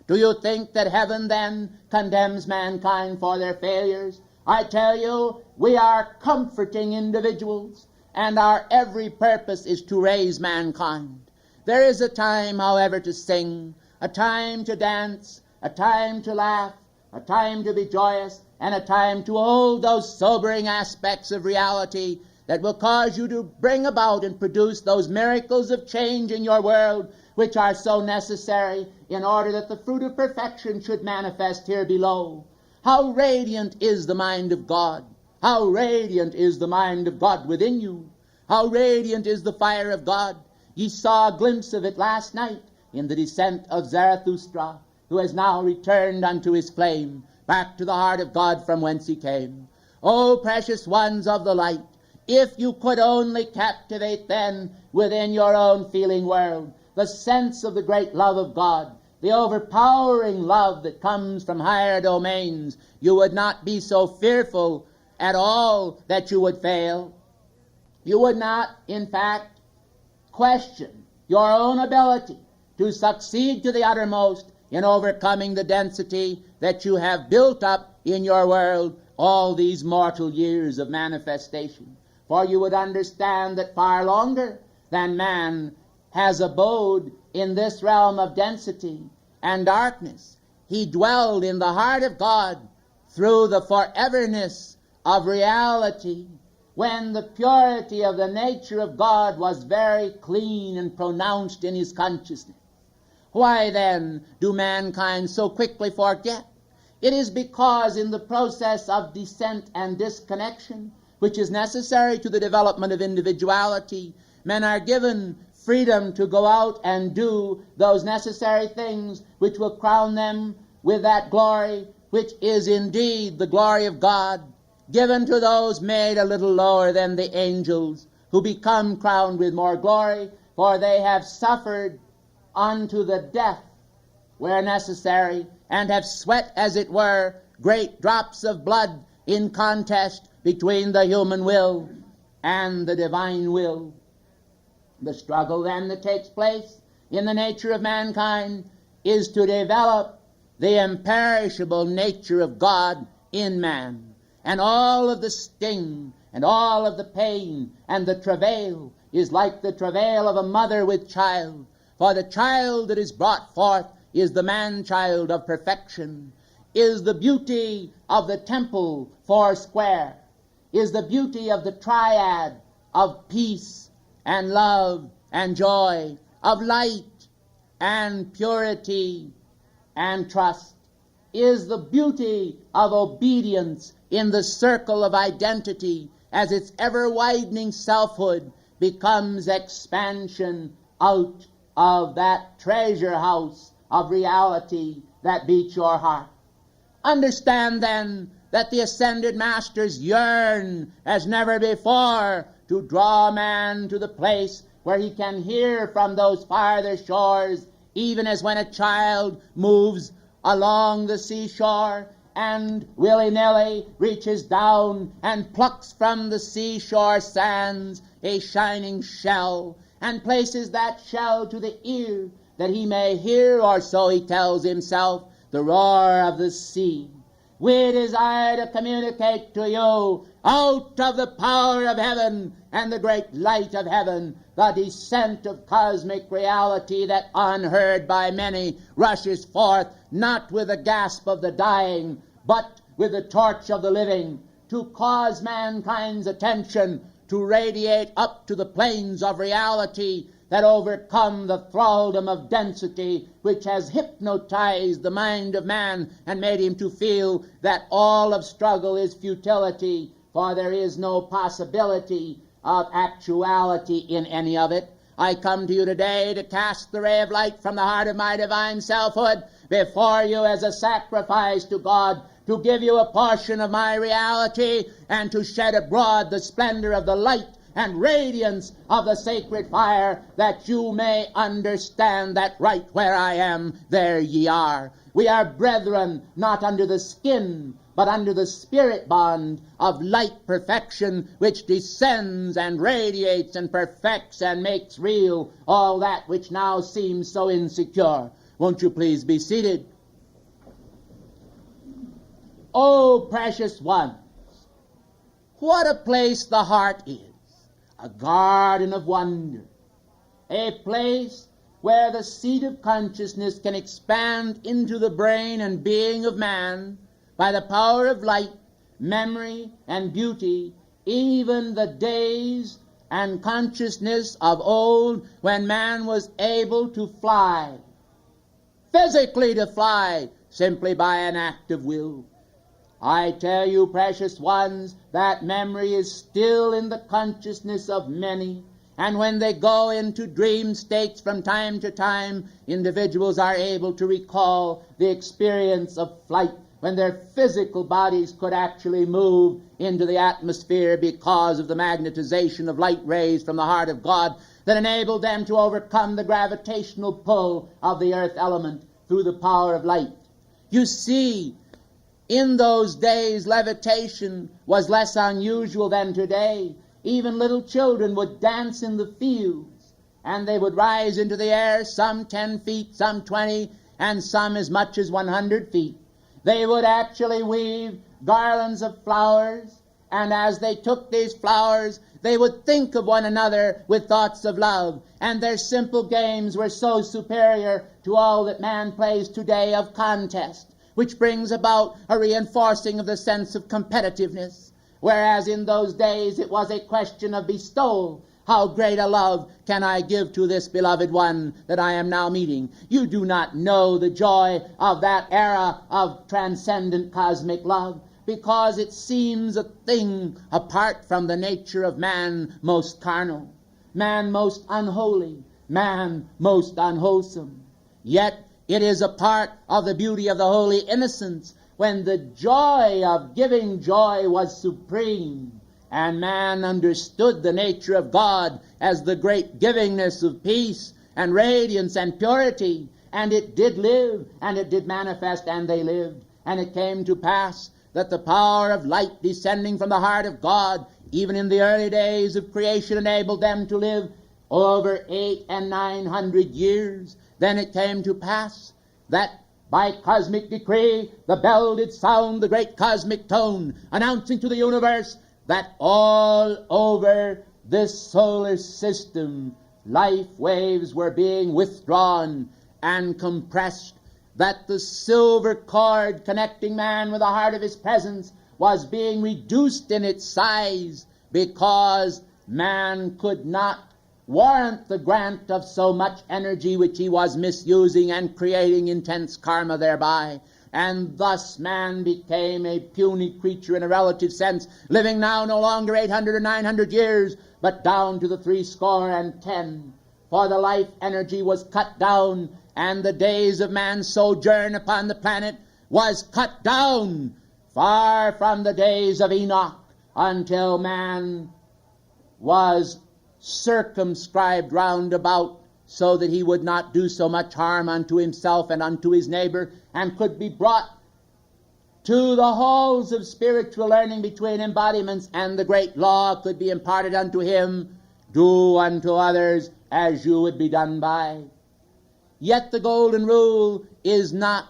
Do you think that heaven then condemns mankind for their failures? I tell you, we are comforting individuals, and our every purpose is to raise mankind. There is a time, however, to sing, a time to dance, a time to laugh, a time to be joyous, and a time to hold those sobering aspects of reality that will cause you to bring about and produce those miracles of change in your world which are so necessary in order that the fruit of perfection should manifest here below. How radiant is the mind of God! How radiant is the mind of God within you! How radiant is the fire of God! Ye saw a glimpse of it last night in the descent of Zarathustra, who has now returned unto his flame, back to the heart of God from whence he came. O precious ones of the light, if you could only captivate then within your own feeling world the sense of the great love of God, the overpowering love that comes from higher domains, you would not be so fearful at all that you would fail. You would not, in fact, question your own ability to succeed to the uttermost in overcoming the density that you have built up in your world all these mortal years of manifestation. For you would understand that far longer than man has abode in this realm of density, and darkness. He dwelled in the heart of God through the foreverness of reality, when the purity of the nature of God was very clean and pronounced in his consciousness. Why then do mankind so quickly forget? It is because in the process of descent and disconnection, which is necessary to the development of individuality, men are given freedom to go out and do those necessary things which will crown them with that glory, which is indeed the glory of God, given to those made a little lower than the angels, who become crowned with more glory, for they have suffered unto the death where necessary, and have sweat, as it were, great drops of blood in contest between the human will and the divine will. The struggle then that takes place in the nature of mankind is to develop the imperishable nature of God in man. And all of the sting and all of the pain and the travail is like the travail of a mother with child. For the child that is brought forth is the man-child of perfection, is the beauty of the temple foursquare, is the beauty of the triad of peace and love and joy, of light and purity and trust, is the beauty of obedience in the circle of identity as its ever-widening selfhood becomes expansion out of that treasure house of reality that beats your heart. Understand then that the ascended masters yearn as never before to draw man to the place where he can hear from those farther shores, even as when a child moves along the seashore and willy-nilly reaches down and plucks from the seashore sands a shining shell and places that shell to the ear that he may hear, or so he tells himself, the roar of the sea. We desire to communicate to you, out of the power of heaven and the great light of heaven, the descent of cosmic reality that, unheard by many, rushes forth, not with the gasp of the dying, but with the torch of the living, to cause mankind's attention to radiate up to the planes of reality that overcome the thraldom of density which has hypnotized the mind of man and made him to feel that all of struggle is futility, for there is no possibility of actuality in any of it. I come to you today to cast the ray of light from the heart of my divine selfhood before you as a sacrifice to God, to give you a portion of my reality and to shed abroad the splendor of the light and radiance of the sacred fire, that you may understand that right where I am, there ye are. We are brethren, not under the skin, but under the spirit bond of light perfection, which descends and radiates and perfects and makes real all that which now seems so insecure. Won't you please be seated? Oh, precious ones, what a place the heart is. A garden of wonder, a place where the seat of consciousness can expand into the brain and being of man by the power of light, memory, and beauty, even the days and consciousness of old when man was able to fly, physically to fly, simply by an act of will. I tell you, precious ones, that memory is still in the consciousness of many, and when they go into dream states from time to time, individuals are able to recall the experience of flight when their physical bodies could actually move into the atmosphere because of the magnetization of light rays from the heart of God that enabled them to overcome the gravitational pull of the earth element through the power of light. You see, in those days, levitation was less unusual than today. Even little children would dance in the fields, and they would rise into the air, some 10 feet, some 20, and some as much as 100 feet. They would actually weave garlands of flowers And as they took these flowers, they would think of one another with thoughts of love. And their simple games were so superior to all that man plays today of contest, which brings about a reinforcing of the sense of competitiveness. Whereas in those days it was a question of bestowal. How great a love can I give to this beloved one that I am now meeting? You do not know the joy of that era of transcendent cosmic love, because it seems a thing apart from the nature of man most carnal, man most unholy, man most unwholesome. Yet it is a part of the beauty of the holy innocence when the joy of giving joy was supreme, and man understood the nature of God as the great givingness of peace and radiance and purity, and it did live, and it did manifest, and they lived. And it came to pass that the power of light descending from the heart of God, even in the early days of creation, enabled them to live over 800 and 900 years. Then it came to pass that by cosmic decree the bell did sound the great cosmic tone, announcing to the universe that all over this solar system life waves were being withdrawn and compressed, that the silver cord connecting man with the heart of his presence was being reduced in its size, because man could not warrant the grant of so much energy which he was misusing and creating intense karma thereby. And thus man became a puny creature in a relative sense, living now no longer 800 or 900 years, but down to the 70. For the life energy was cut down, and the days of man's sojourn upon the planet was cut down far from the days of Enoch, until man was circumscribed round about, so that he would not do so much harm unto himself and unto his neighbor, and could be brought to the halls of spiritual learning between embodiments, and the great law could be imparted unto him, do unto others as you would be done by. Yet the golden rule is not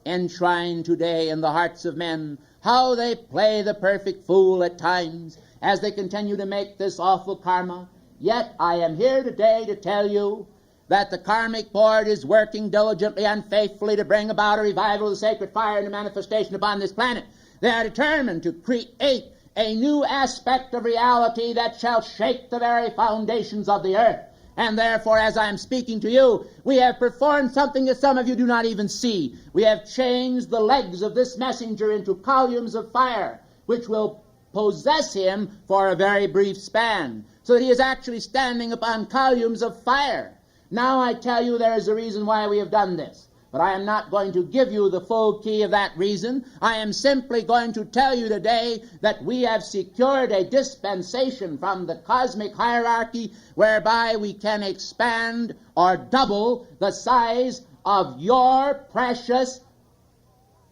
enshrined today in the hearts of men. How they play the perfect fool at times as they continue to make this awful karma. Yet I am here today to tell you that the karmic board is working diligently and faithfully to bring about a revival of the sacred fire and a manifestation upon this planet. They are determined to create a new aspect of reality that shall shake the very foundations of the earth. And therefore, as I am speaking to you, we have performed something that some of you do not even see. We have changed the legs of this messenger into columns of fire, which will possess him for a very brief span, so that he is actually standing upon columns of fire. Now I tell you there is a reason why we have done this, but I am not going to give you the full key of that reason. I am simply going to tell you today that we have secured a dispensation from the cosmic hierarchy whereby we can expand or double the size of your precious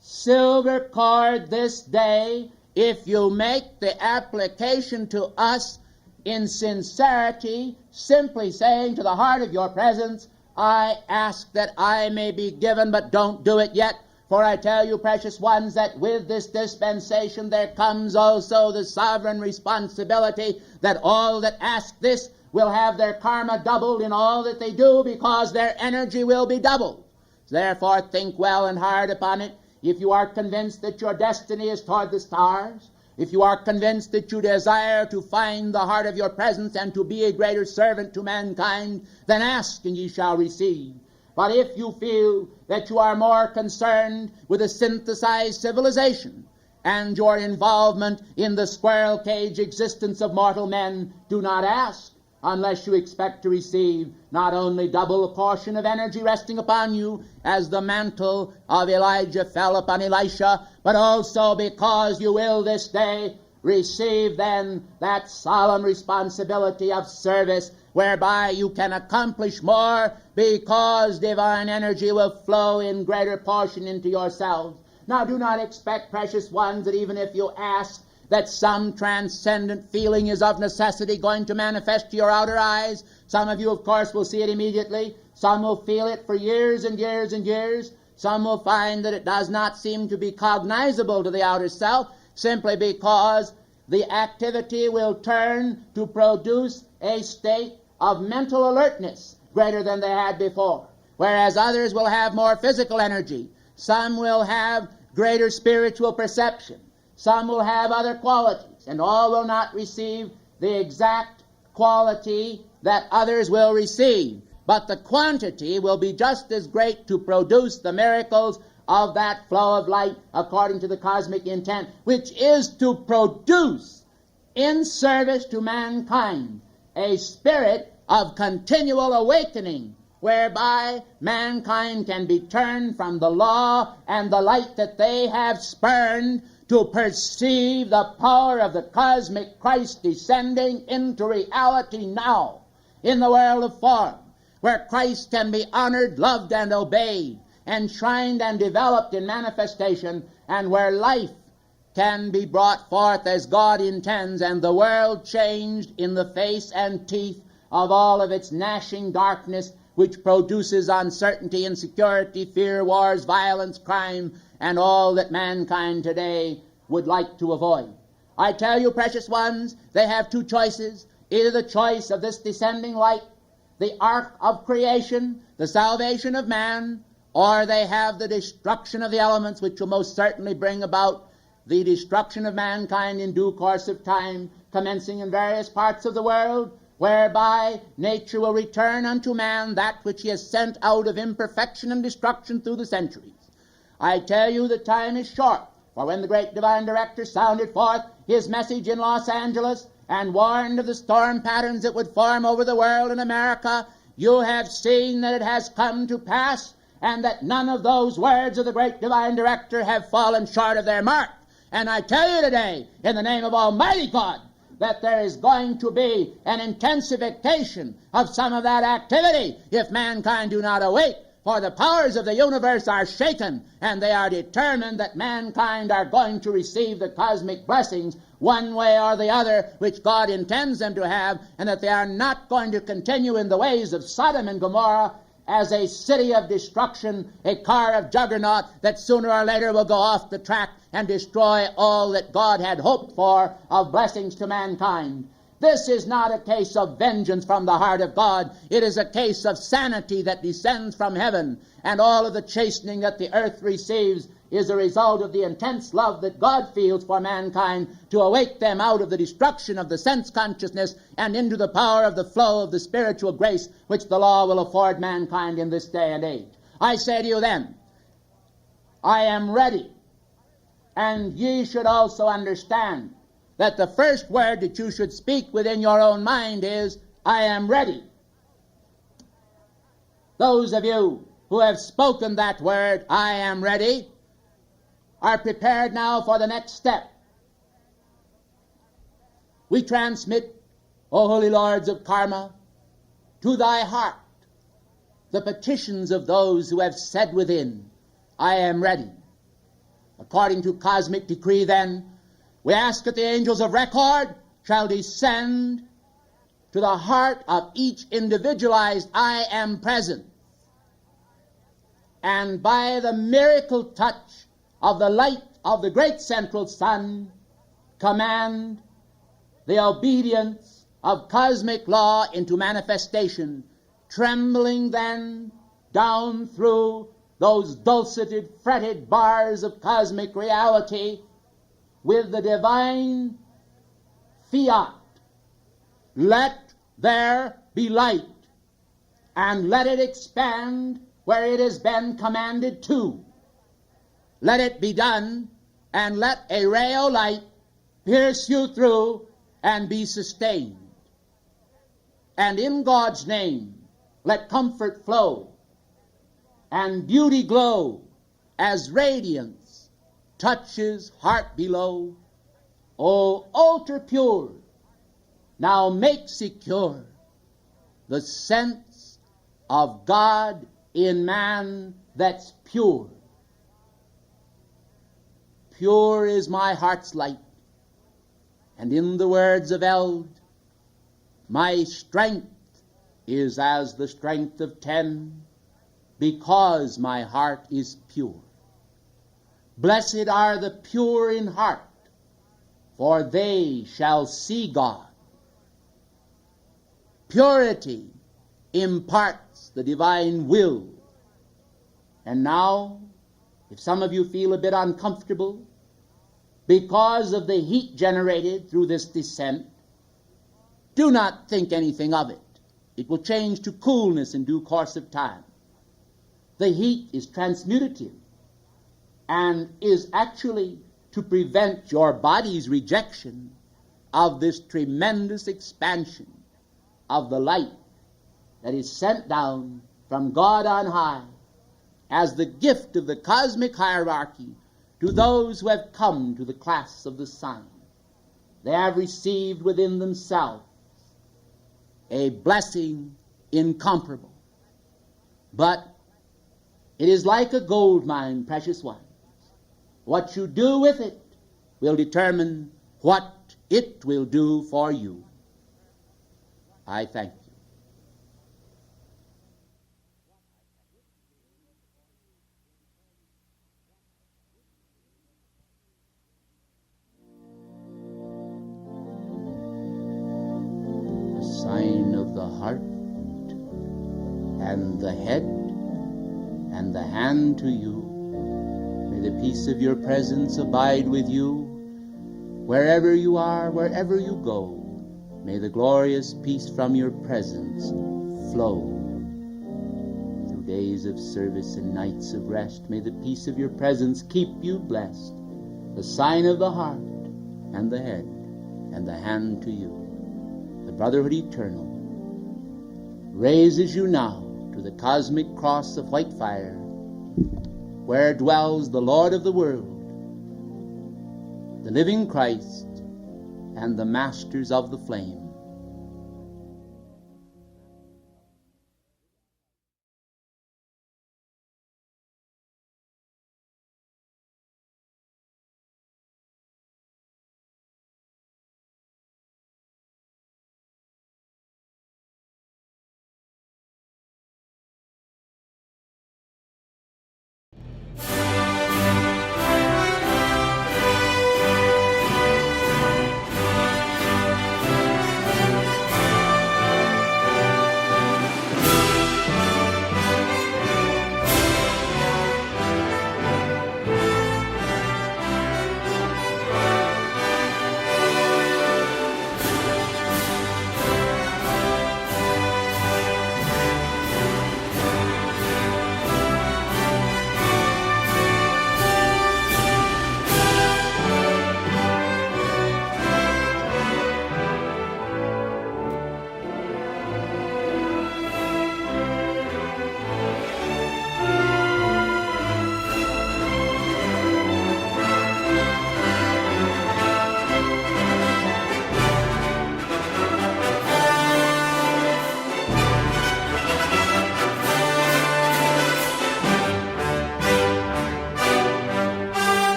silver cord this day if you make the application to us in sincerity, simply saying to the heart of your presence, I ask that I may be given, but don't do it yet. For I tell you, precious ones, that with this dispensation there comes also the sovereign responsibility that all that ask this will have their karma doubled in all that they do, because their energy will be doubled. Therefore think well and hard upon it. If you are convinced that your destiny is toward the stars, if you are convinced that you desire to find the heart of your presence and to be a greater servant to mankind, then ask and ye shall receive. But if you feel that you are more concerned with a synthesized civilization and your involvement in the squirrel cage existence of mortal men, do not ask unless you expect to receive not only double the portion of energy resting upon you as the mantle of Elijah fell upon Elisha, but also because you will this day receive then that solemn responsibility of service whereby you can accomplish more, because divine energy will flow in greater portion into yourselves. Now do not expect, precious ones, that even if you ask, that some transcendent feeling is of necessity going to manifest to your outer eyes. Some of you, of course, will see it immediately. Some will feel it for years and years and years. Some will find that it does not seem to be cognizable to the outer self, simply because the activity will turn to produce a state of mental alertness greater than they had before. Whereas others will have more physical energy. Some will have greater spiritual perception. Some will have other qualities, and all will not receive the exact quality that others will receive. But the quantity will be just as great to produce the miracles of that flow of light according to the cosmic intent, which is to produce in service to mankind a spirit of continual awakening, whereby mankind can be turned from the law and the light that they have spurned to perceive the power of the cosmic Christ descending into reality now in the world of form, where Christ can be honored, loved, and obeyed, enshrined and developed in manifestation, and where life can be brought forth as God intends, and the world changed in the face and teeth of all of its gnashing darkness, which produces uncertainty, insecurity, fear, wars, violence, crime, and all that mankind today would like to avoid. I tell you, precious ones, they have two choices: either the choice of this descending light, the ark of creation, the salvation of man, or they have the destruction of the elements, which will most certainly bring about the destruction of mankind in due course of time, commencing in various parts of the world, whereby nature will return unto man that which he has sent out of imperfection and destruction through the centuries. I tell you the time is short, for when the great divine director sounded forth his message in Los Angeles and warned of the storm patterns that would form over the world in America, you have seen that it has come to pass, and that none of those words of the great divine director have fallen short of their mark. And I tell you today, in the name of Almighty God, that there is going to be an intensification of some of that activity if mankind do not awake. For the powers of the universe are shaken, and they are determined that mankind are going to receive the cosmic blessings one way or the other, which God intends them to have, and that they are not going to continue in the ways of Sodom and Gomorrah as a city of destruction, a car of juggernaut that sooner or later will go off the track and destroy all that God had hoped for of blessings to mankind. This is not a case of vengeance from the heart of God. It is a case of sanity that descends from heaven, and all of the chastening that the earth receives is a result of the intense love that God feels for mankind to awake them out of the destruction of the sense consciousness and into the power of the flow of the spiritual grace which the law will afford mankind in this day and age. I say to you then, I am ready, and ye should also understand that the first word that you should speak within your own mind is, I am ready. Those of you who have spoken that word, I am ready, are prepared now for the next step. We transmit, O holy lords of karma, to thy heart the petitions of those who have said within, I am ready. According to cosmic decree, then, we ask that the angels of record shall descend to the heart of each individualized I am present, and by the miracle touch of the light of the great central sun, command the obedience of cosmic law into manifestation, trembling then down through those dulceted, fretted bars of cosmic reality with the divine fiat. Let there be light, and let it expand where it has been commanded to. Let it be done, and let a ray of light pierce you through and be sustained. And in God's name, let comfort flow and beauty glow as radiance touches heart below. O altar pure, now make secure the sense of God in man that's pure. Pure is my heart's light, and in the words of Eld, my strength is as the strength of 10, because my heart is pure. Blessed are the pure in heart, for they shall see God. Purity imparts the divine will. And now, if some of you feel a bit uncomfortable because of the heat generated through this descent, do not think anything of it. It will change to coolness in due course of time. The heat is transmutative and is actually to prevent your body's rejection of this tremendous expansion of the light that is sent down from God on high as the gift of the cosmic hierarchy to those who have come to the class of the sign. They have received within themselves a blessing incomparable. But it is like a gold mine, precious ones. What you do with it will determine what it will do for you. I thank you. The sign of the heart and the head and the hand to you. May the peace of your presence abide with you wherever you are, wherever you go. May the glorious peace from your presence flow through days of service and nights of rest. May the peace of your presence keep you blessed. The sign of the heart and the head and the hand to you. The Brotherhood Eternal raises you now to the cosmic cross of white fire, where dwells the Lord of the world, the living Christ, and the masters of the flame.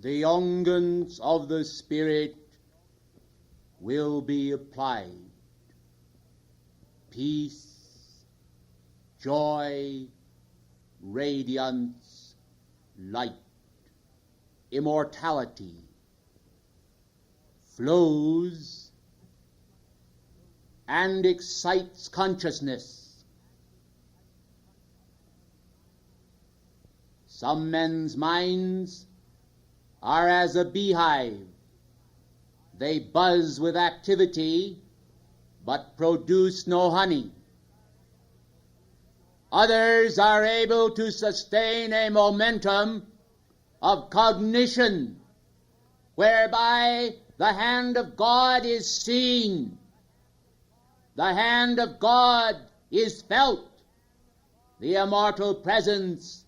The unguents of the Spirit will be applied. Peace, joy, radiance, light, immortality flows and excites consciousness. Some men's minds are as a beehive. They buzz with activity, but produce no honey. Others are able to sustain a momentum of cognition, whereby the hand of God is seen, the hand of God is felt, the immortal presence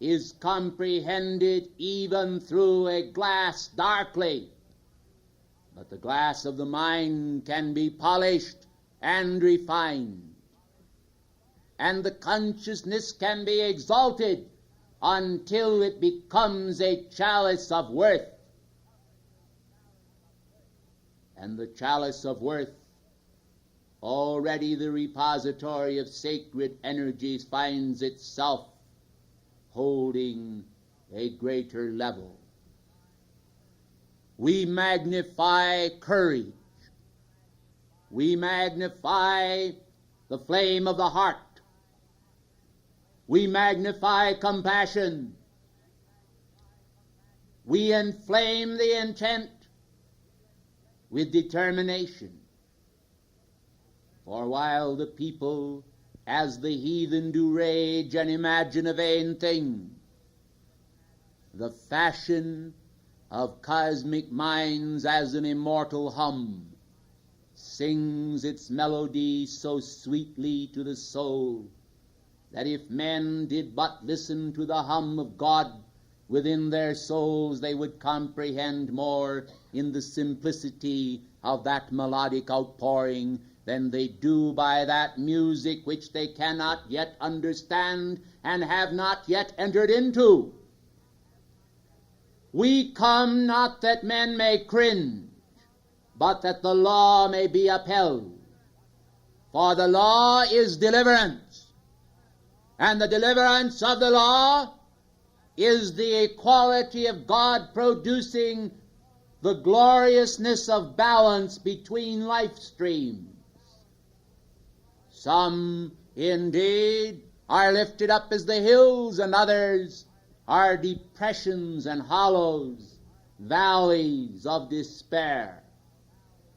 is comprehended even through a glass darkly. But the glass of the mind can be polished and refined, and the consciousness can be exalted until it becomes a chalice of worth. And the chalice of worth already the repository of sacred energies finds itself holding a greater level. We magnify courage. We magnify the flame of the heart. We magnify compassion. We inflame the intent with determination. For while the people, as the heathen, do rage and imagine a vain thing, the fashion of cosmic minds as an immortal hum sings its melody so sweetly to the soul that if men did but listen to the hum of God within their souls, they would comprehend more in the simplicity of that melodic outpouring than they do by that music which they cannot yet understand and have not yet entered into. We come not that men may cringe, but that the law may be upheld. For the law is deliverance, and the deliverance of the law is the equality of God producing the gloriousness of balance between life streams. Some, indeed, are lifted up as the hills, and others are depressions and hollows, valleys of despair.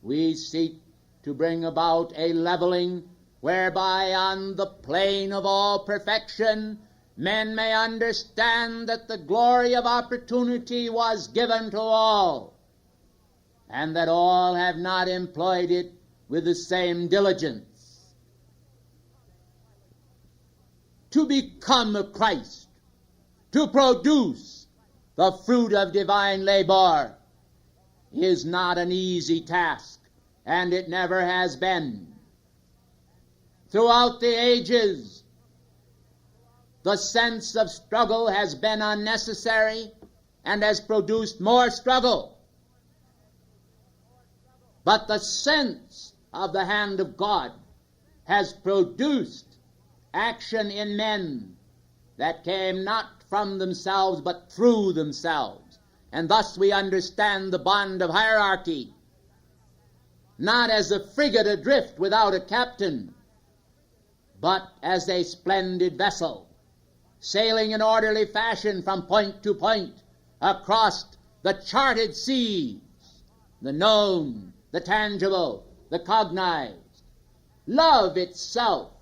We seek to bring about a leveling whereby on the plane of all perfection men may understand that the glory of opportunity was given to all, and that all have not employed it with the same diligence. To become a Christ, to produce the fruit of divine labor, is not an easy task, and it never has been. Throughout the ages, the sense of struggle has been unnecessary and has produced more struggle. But the sense of the hand of God has produced action in men that came not from themselves but through themselves. And thus we understand the bond of hierarchy, not as a frigate adrift without a captain, but as a splendid vessel, sailing in orderly fashion from point to point across the charted seas, the known, the tangible, the cognized. Love itself,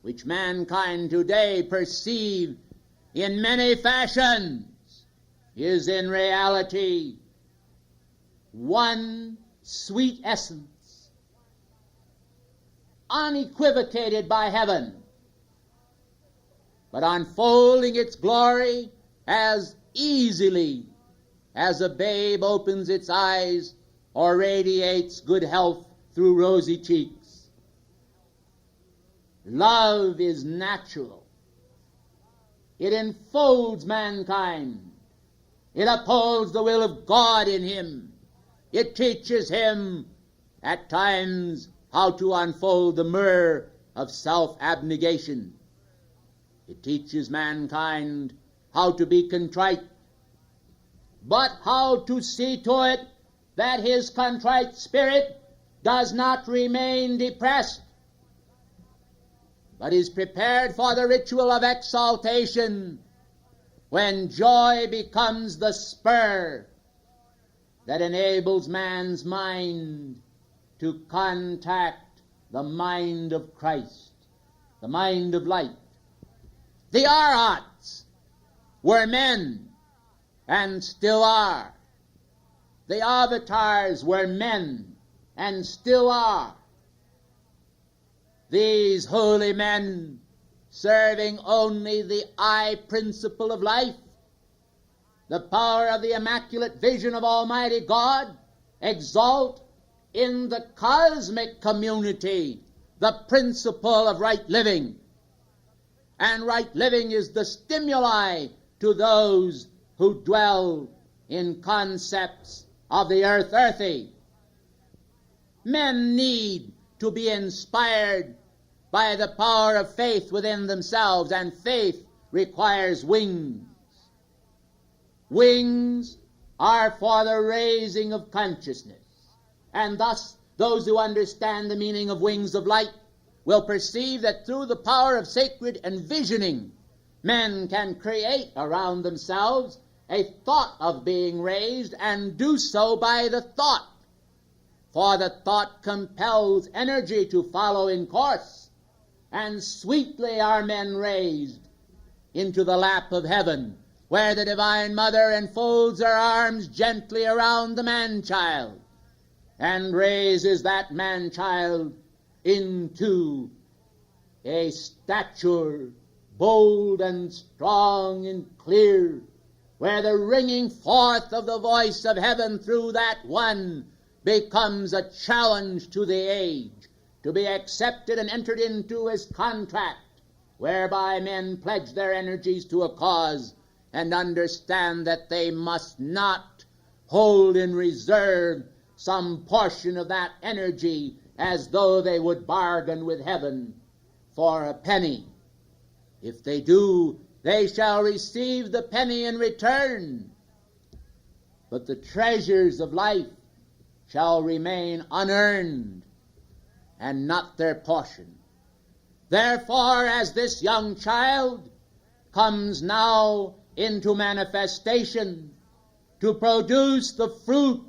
which mankind today perceive in many fashions, is in reality one sweet essence, unequivocated by heaven, but unfolding its glory as easily as a babe opens its eyes or radiates good health through rosy cheeks. Love is natural. It enfolds mankind. It upholds the will of God in him. It teaches him at times how to unfold the mirror of self-abnegation. It teaches mankind how to be contrite, but how to see to it that his contrite spirit does not remain depressed, but is prepared for the ritual of exaltation when joy becomes the spur that enables man's mind to contact the mind of Christ, the mind of light. The Arhats were men and still are. The avatars were men and still are. These holy men, serving only the I principle of life, the power of the immaculate vision of Almighty God, exalt in the cosmic community the principle of right living. And right living is the stimuli to those who dwell in concepts of the earth earthy. Men need to be inspired by the power of faith within themselves, and faith requires wings. Wings are for the raising of consciousness, and thus those who understand the meaning of wings of light will perceive that through the power of sacred envisioning, men can create around themselves a thought of being raised, and do so by the thought. For the thought compels energy to follow in course, and sweetly are men raised into the lap of heaven, where the Divine Mother enfolds her arms gently around the man-child, and raises that man-child into a stature bold and strong and clear, where the ringing forth of the voice of heaven through that one becomes a challenge to the age, to be accepted and entered into as contract, whereby men pledge their energies to a cause and understand that they must not hold in reserve some portion of that energy as though they would bargain with heaven for a penny. If they do, they shall receive the penny in return, but the treasures of life shall remain unearned and not their portion. Therefore, as this young child comes now into manifestation to produce the fruit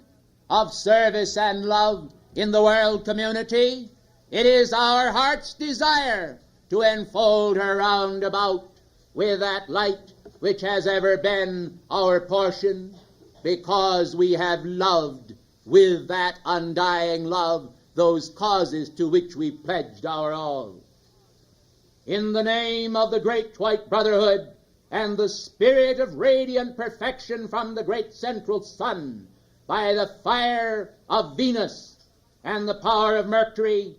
of service and love in the world community, it is our heart's desire to enfold her round about with that light which has ever been our portion, because we have loved with that undying love those causes to which we pledged our all. In the name of the great white brotherhood and the spirit of radiant perfection from the great central sun, by the fire of Venus and the power of Mercury,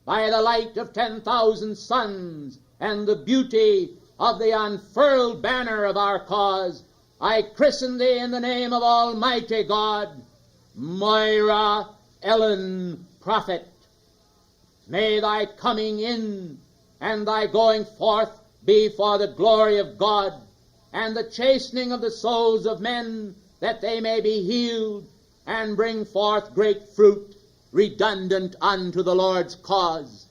by the light of 10,000 suns and the beauty of the unfurled banner of our cause, I christen thee in the name of Almighty God, Moira Ellen Prophet. May thy coming in and thy going forth be for the glory of God and the chastening of the souls of men, that they may be healed and bring forth great fruit redundant unto the Lord's cause.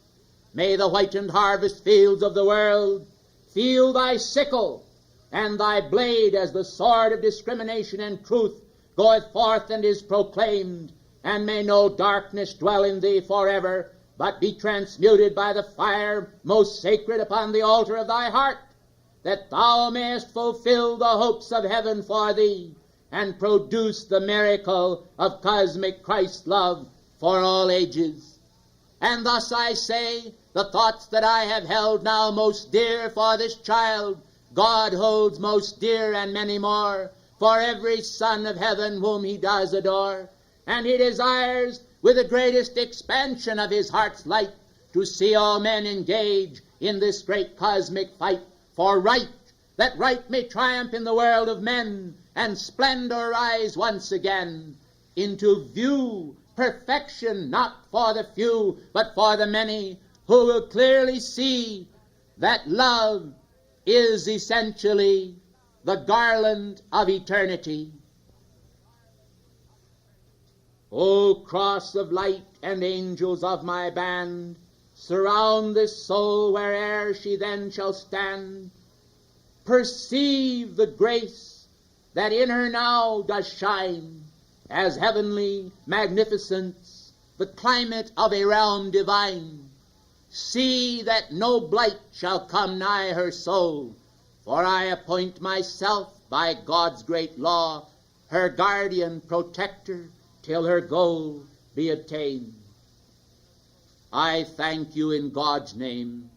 May the whitened harvest fields of the world feel thy sickle and thy blade as the sword of discrimination and truth goeth forth and is proclaimed, and may no darkness dwell in thee forever, but be transmuted by the fire most sacred upon the altar of thy heart, that thou mayest fulfill the hopes of heaven for thee, and produce the miracle of cosmic Christ love for all ages. And thus I say, the thoughts that I have held now most dear for this child, God holds most dear, and many more, for every son of heaven whom he does adore, and he desires with the greatest expansion of his heart's light to see all men engage in this great cosmic fight for right, that right may triumph in the world of men, and splendor rise once again into view, perfection not for the few, but for the many, who will clearly see that love is essentially the garland of eternity. O cross of light and angels of my band, surround this soul where'er she then shall stand. Perceive the grace that in her now does shine, as heavenly magnificence, the climate of a realm divine. See that no blight shall come nigh her soul, for I appoint myself by God's great law her guardian protector till her goal be attained. I thank you in God's name,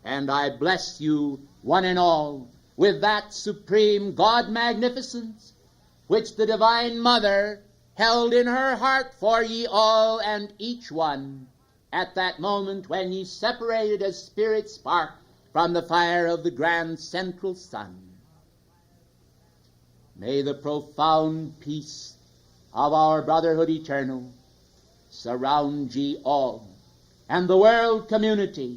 and I bless you one and all with that supreme God magnificence which the Divine Mother held in her heart for ye all and each one at that moment when ye separated as spirit spark from the fire of the grand central sun. May the profound peace of our brotherhood eternal surround ye all, and the world community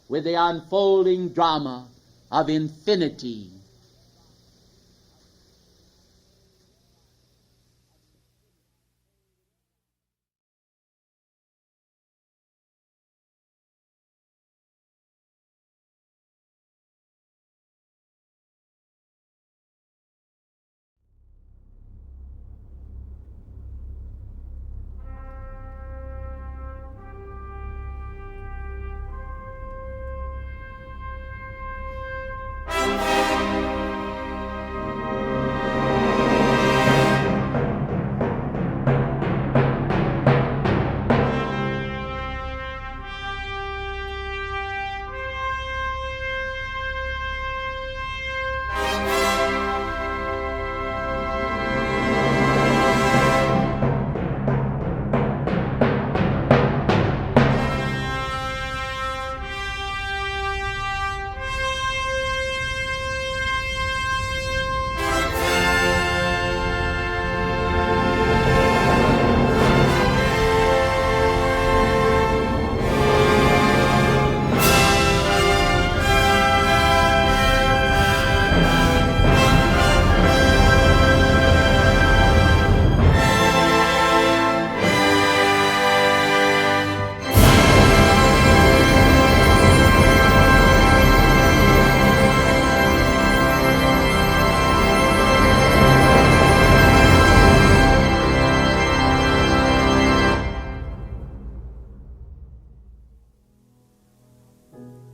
with the unfolding drama of infinity.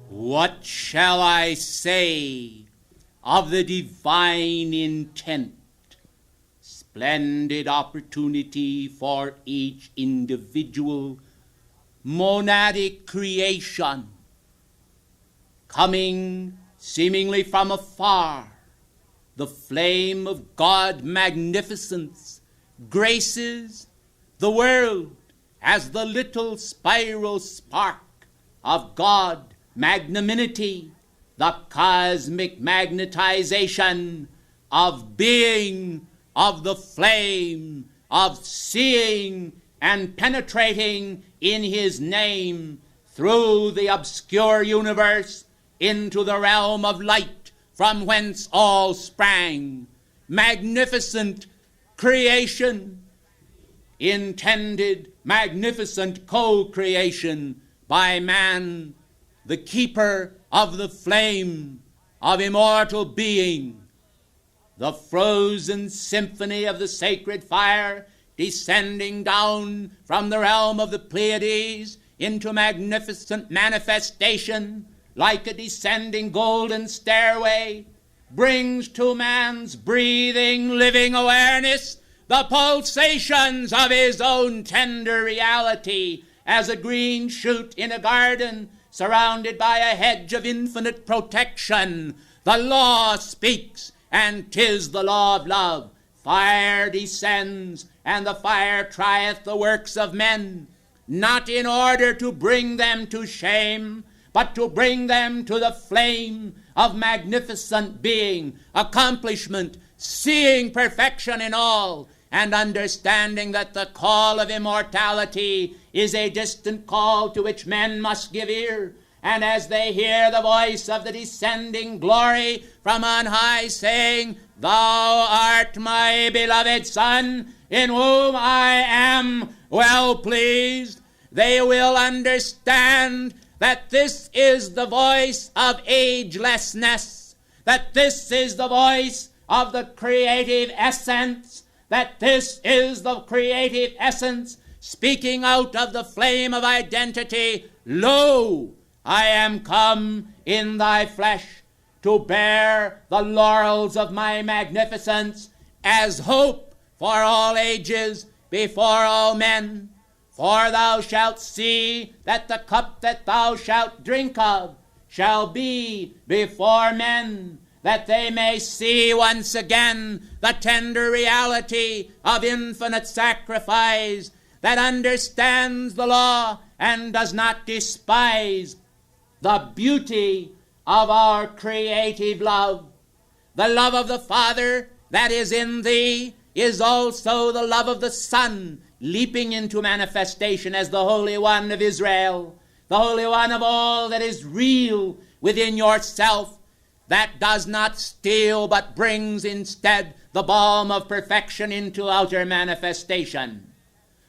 What shall I say of the divine intent? Splendid opportunity for each individual monadic creation, coming seemingly from afar, the flame of God magnificence graces the world as the little spiral spark of God magnanimity, the cosmic magnetization of being, of the flame, of seeing and penetrating in his name through the obscure universe into the realm of light from whence all sprang. Magnificent creation, intended magnificent co-creation by man, the keeper of the flame of immortal being, the frozen symphony of the sacred fire descending down from the realm of the Pleiades into magnificent manifestation like a descending golden stairway, brings to man's breathing, living awareness the pulsations of his own tender reality as a green shoot in a garden surrounded by a hedge of infinite protection. The law speaks, and 'tis the law of love. Fire descends, and the fire trieth the works of men, not in order to bring them to shame, but to bring them to the flame of magnificent being, accomplishment, seeing perfection in all, and understanding that the call of immortality is a distant call to which men must give ear. And as they hear the voice of the descending glory from on high saying, "Thou art my beloved Son, in whom I am well pleased," they will understand that this is the voice of agelessness, that this is the voice of the creative essence, that this is the creative essence speaking out of the flame of identity. Lo, I am come in thy flesh to bear the laurels of my magnificence as hope for all ages before all men. For thou shalt see that the cup that thou shalt drink of shall be before men, that they may see once again the tender reality of infinite sacrifice, that understands the law and does not despise the beauty of our creative love. The love of the Father that is in thee is also the love of the Son, leaping into manifestation as the Holy One of Israel. the Holy One of all that is real within yourself, that does not steal but brings instead the balm of perfection into outer manifestation.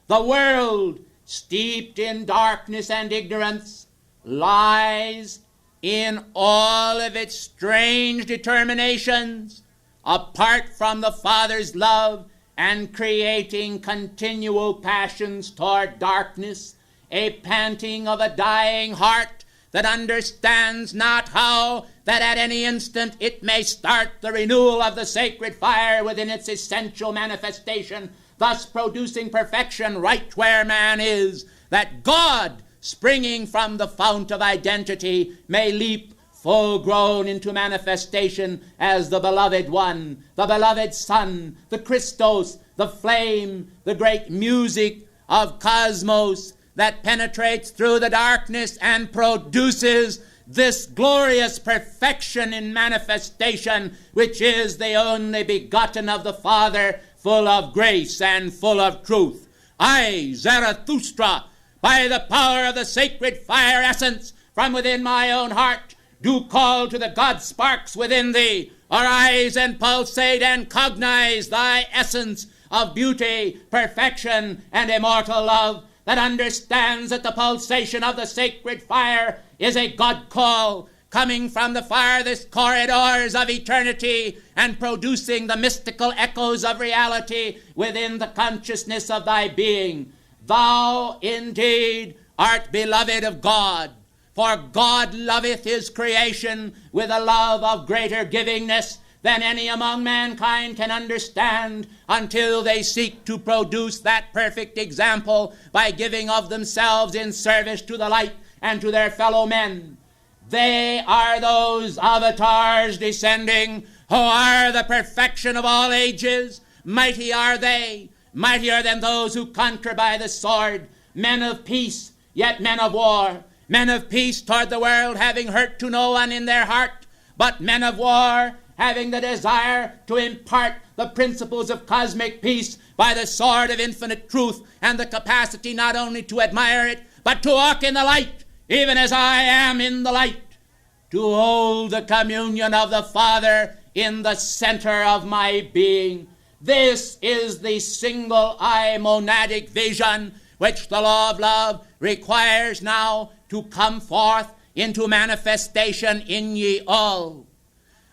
The world, steeped in darkness and ignorance, lies in all of its strange determinations, apart from the Father's love and creating continual passions toward darkness, a panting of a dying heart that understands not how that at any instant it may start the renewal of the sacred fire within its essential manifestation, thus producing perfection right where man is, that God, springing from the fount of identity, may leap full-grown into manifestation as the beloved one, the beloved Son, the Christos, the flame, the great music of cosmos that penetrates through the darkness and produces this glorious perfection in manifestation, which is the only begotten of the Father, full of grace and full of truth. I, Zarathustra, by the power of the sacred fire essence from within my own heart, do call to the God sparks within thee, arise and pulsate and cognize thy essence of beauty, perfection, and immortal love, that understands that the pulsation of the sacred fire is a God call coming from the farthest corridors of eternity and producing the mystical echoes of reality within the consciousness of thy being. Thou indeed art beloved of God, for God loveth his creation with a love of greater givingness than any among mankind can understand, until they seek to produce that perfect example by giving of themselves in service to the light and to their fellow men. They are those avatars descending who are the perfection of all ages. Mighty are they, mightier than those who conquer by the sword, men of peace, yet men of war, men of peace toward the world, having hurt to no one in their heart, but men of war, having the desire to impart the principles of cosmic peace by the sword of infinite truth, and the capacity not only to admire it, but to walk in the light, even as I am in the light, to hold the communion of the Father in the center of my being. This is the single-eye monadic vision which the law of love requires now to come forth into manifestation in ye all.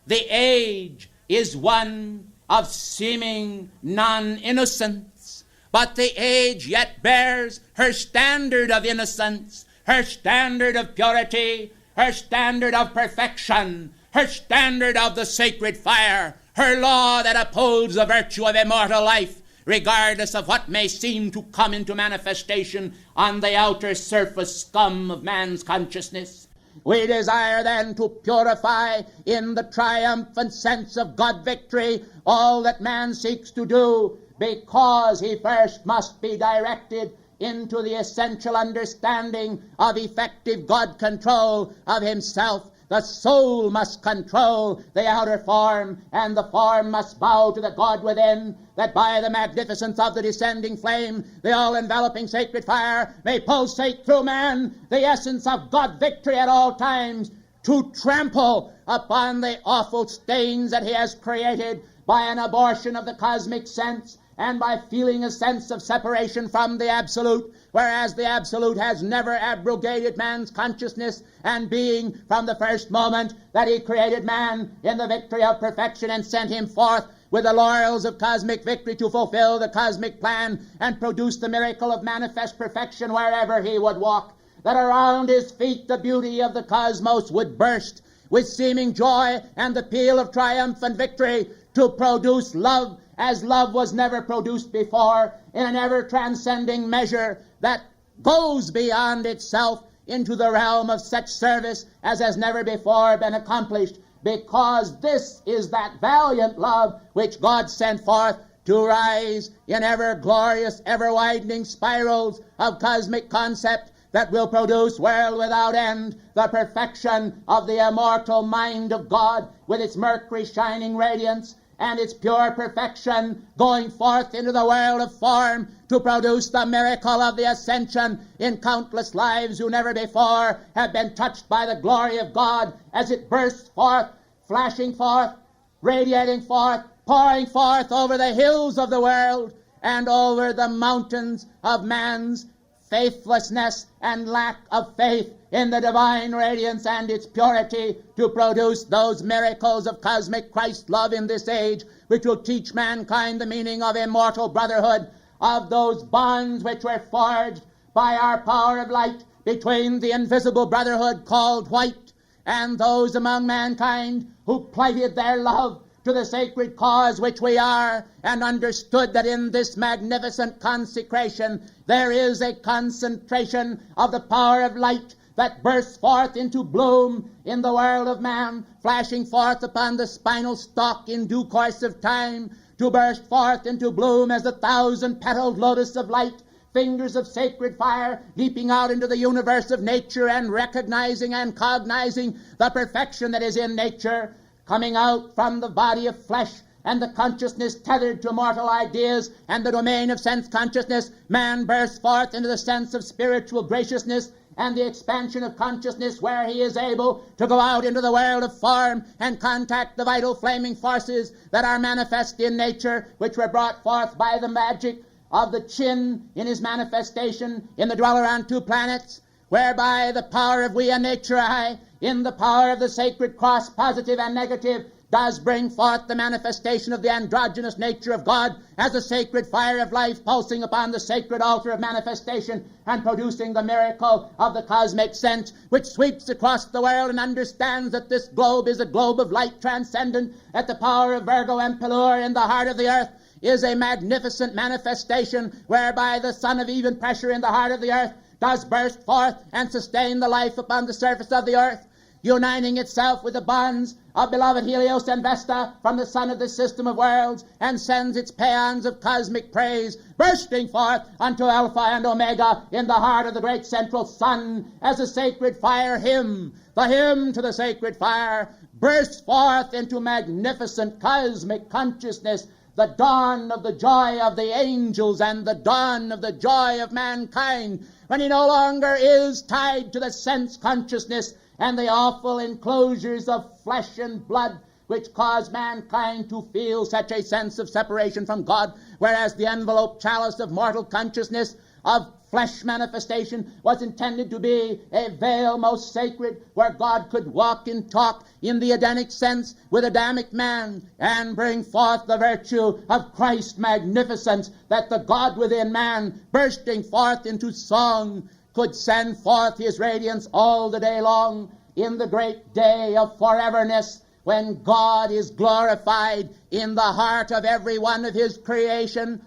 The age is one of seeming non-innocence, but the age yet bears her standard of innocence, her standard of purity, her standard of perfection, her standard of the sacred fire, her law that upholds the virtue of immortal life, regardless of what may seem to come into manifestation on the outer surface scum of man's consciousness. We desire then to purify in the triumphant sense of God victory all that man seeks to do, because he first must be directed into the essential understanding of effective God control of himself. The soul must control the outer form, and the form must bow to the God within, that by the magnificence of the descending flame, the all-enveloping sacred fire, may pulsate through man the essence of God victory at all times, to trample upon the awful stains that he has created by an abortion of the cosmic sense, and by feeling a sense of separation from the Absolute, whereas the Absolute has never abrogated man's consciousness and being from the first moment that he created man in the victory of perfection and sent him forth with the laurels of cosmic victory to fulfill the cosmic plan and produce the miracle of manifest perfection wherever he would walk, that around his feet the beauty of the cosmos would burst with seeming joy and the peal of triumphant victory to produce love as love was never produced before, in an ever-transcending measure that goes beyond itself into the realm of such service as has never before been accomplished, because this is that valiant love which God sent forth to rise in ever-glorious, ever-widening spirals of cosmic concept that will produce world without end the perfection of the immortal mind of God with its mercury shining radiance, and its pure perfection, going forth into the world of form to produce the miracle of the ascension in countless lives who never before have been touched by the glory of God as it bursts forth, flashing forth, radiating forth, pouring forth over the hills of the world and over the mountains of man's faithlessness and lack of faith in the divine radiance and its purity to produce those miracles of cosmic Christ love in this age, which will teach mankind the meaning of immortal brotherhood, of those bonds which were forged by our power of light between the invisible brotherhood called white and those among mankind who plighted their love to the sacred cause which we are, and understood that in this magnificent consecration there is a concentration of the power of light that bursts forth into bloom in the world of man, flashing forth upon the spinal stalk in due course of time, to burst forth into bloom as the 1,000-petaled lotus of light, fingers of sacred fire leaping out into the universe of nature and recognizing and cognizing the perfection that is in nature, coming out from the body of flesh and the consciousness tethered to mortal ideas and the domain of sense consciousness. Man bursts forth into the sense of spiritual graciousness and the expansion of consciousness, where he is able to go out into the world of form and contact the vital flaming forces that are manifest in nature, which were brought forth by the magic of the chin in his manifestation in the dweller on two planets, whereby the power of we and nature I, in the power of the sacred cross, positive and negative, does bring forth the manifestation of the androgynous nature of God as a sacred fire of life pulsing upon the sacred altar of manifestation and producing the miracle of the cosmic sense, which sweeps across the world and understands that this globe is a globe of light transcendent, that the power of Virgo and Pelor in the heart of the earth is a magnificent manifestation whereby the sun of even pressure in the heart of the earth does burst forth and sustain the life upon the surface of the earth, uniting itself with the bonds of beloved Helios and Vesta from the sun of this system of worlds, and sends its paeans of cosmic praise bursting forth unto Alpha and Omega in the heart of the great central sun as a sacred fire hymn. The hymn to the sacred fire bursts forth into magnificent cosmic consciousness, the dawn of the joy of the angels and the dawn of the joy of mankind, when he no longer is tied to the sense consciousness and the awful enclosures of flesh and blood which cause mankind to feel such a sense of separation from God, whereas the envelope chalice of mortal consciousness of flesh manifestation was intended to be a veil most sacred, where God could walk and talk in the Edenic sense with Adamic man and bring forth the virtue of Christ's magnificence, that the God within man, bursting forth into song, could send forth his radiance all the day long in the great day of foreverness, when God is glorified in the heart of every one of his creation,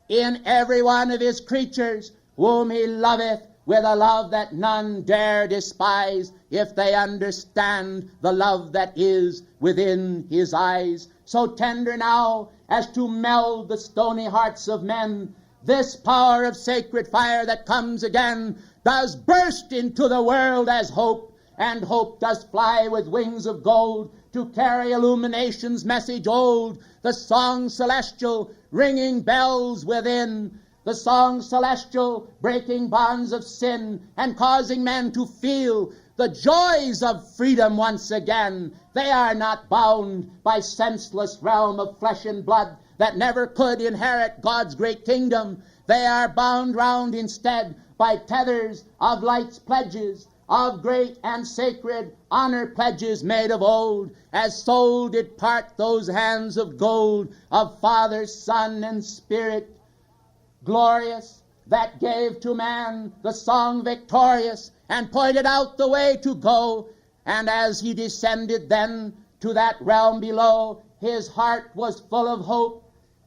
in every one of his creatures, whom he loveth with a love that none dare despise, if they understand the love that is within his eyes, so tender now as to meld the stony hearts of men. This power of sacred fire that comes again does burst into the world as hope, and hope does fly with wings of gold to carry illumination's message old, the song celestial ringing bells within, the song celestial breaking bonds of sin and causing men to feel the joys of freedom once again. They are not bound by senseless realm of flesh and blood that never could inherit God's great kingdom. They are bound round instead by tethers of light's pledges, of great and sacred honor pledges made of old, as soul did part those hands of gold of Father, Son, and Spirit, glorious, that gave to man the song victorious, and pointed out the way to go. And as he descended then to that realm below, his heart was full of hope,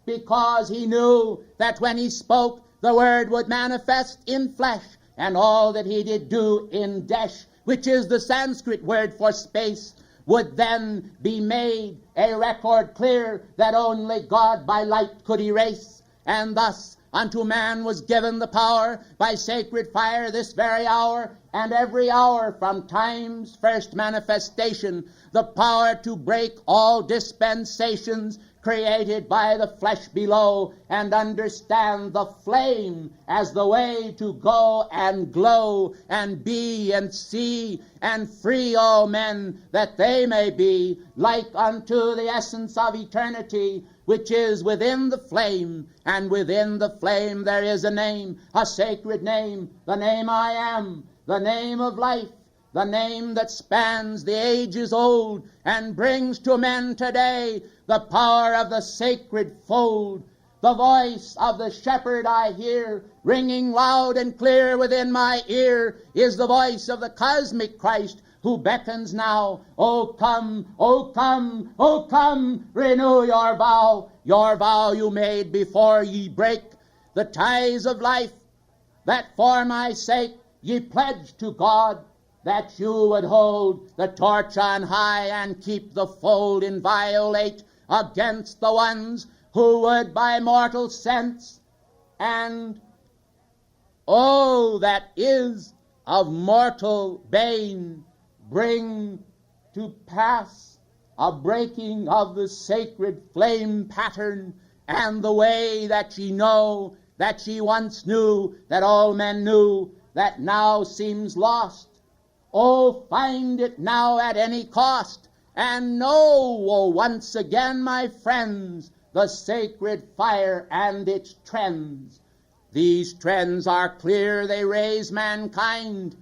because he knew that when he spoke, the word would manifest in flesh, and all that he did do in Desh, which is the Sanskrit word for space, would then be made a record clear that only God by light could erase. And thus unto man was given the power by sacred fire this very hour, and every hour from time's first manifestation, the power to break all dispensations created by the flesh below, and understand the flame as the way to go and glow and be and see and free all men, that they may be like unto the essence of eternity, which is within the flame. And within the flame there is a name, a sacred name, the name I am, the name of life, the name that spans the ages old and brings to men today the power of the sacred fold. The voice of the shepherd I hear, ringing loud and clear within my ear, is the voice of the cosmic Christ, who beckons now. Oh come, oh come, oh come, renew your vow you made before ye break the ties of life, that for my sake ye pledged to God, that you would hold the torch on high and keep the fold inviolate against the ones who would by mortal sense and, oh, that is of mortal bane, bring to pass a breaking of the sacred flame pattern, and the way that ye know, that ye once knew, that all men knew, that now seems lost. Oh, find it now at any cost, and know, oh, once again, my friends, the sacred fire and its trends. These trends are clear, they raise mankind.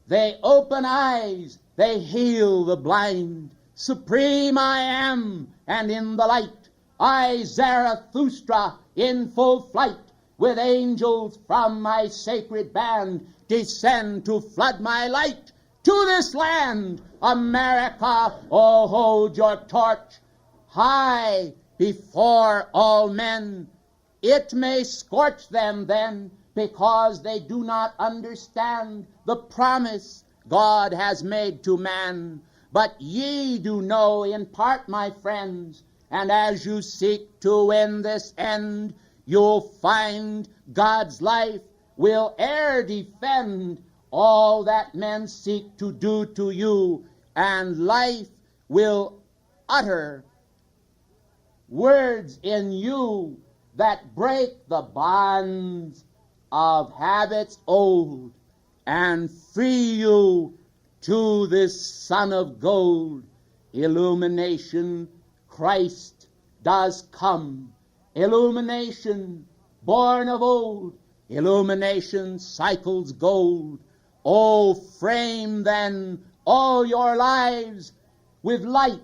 They open eyes, they heal the blind. Supreme I am, and in the light, I, Zarathustra, in full flight, with angels from my sacred band, descend to flood my light to this land. America, oh, hold your torch high before all men. It may scorch them then, because they do not understand the promise God has made to man. But ye do know in part, my friends, and as you seek to win this end, you'll find God's life will e'er defend all that men seek to do to you, and life will utter words in you that break the bonds of habits old and free you to this sun of gold. Illumination, Christ does come. Illumination, born of old. Illumination cycles gold. Oh, frame then all your lives with light,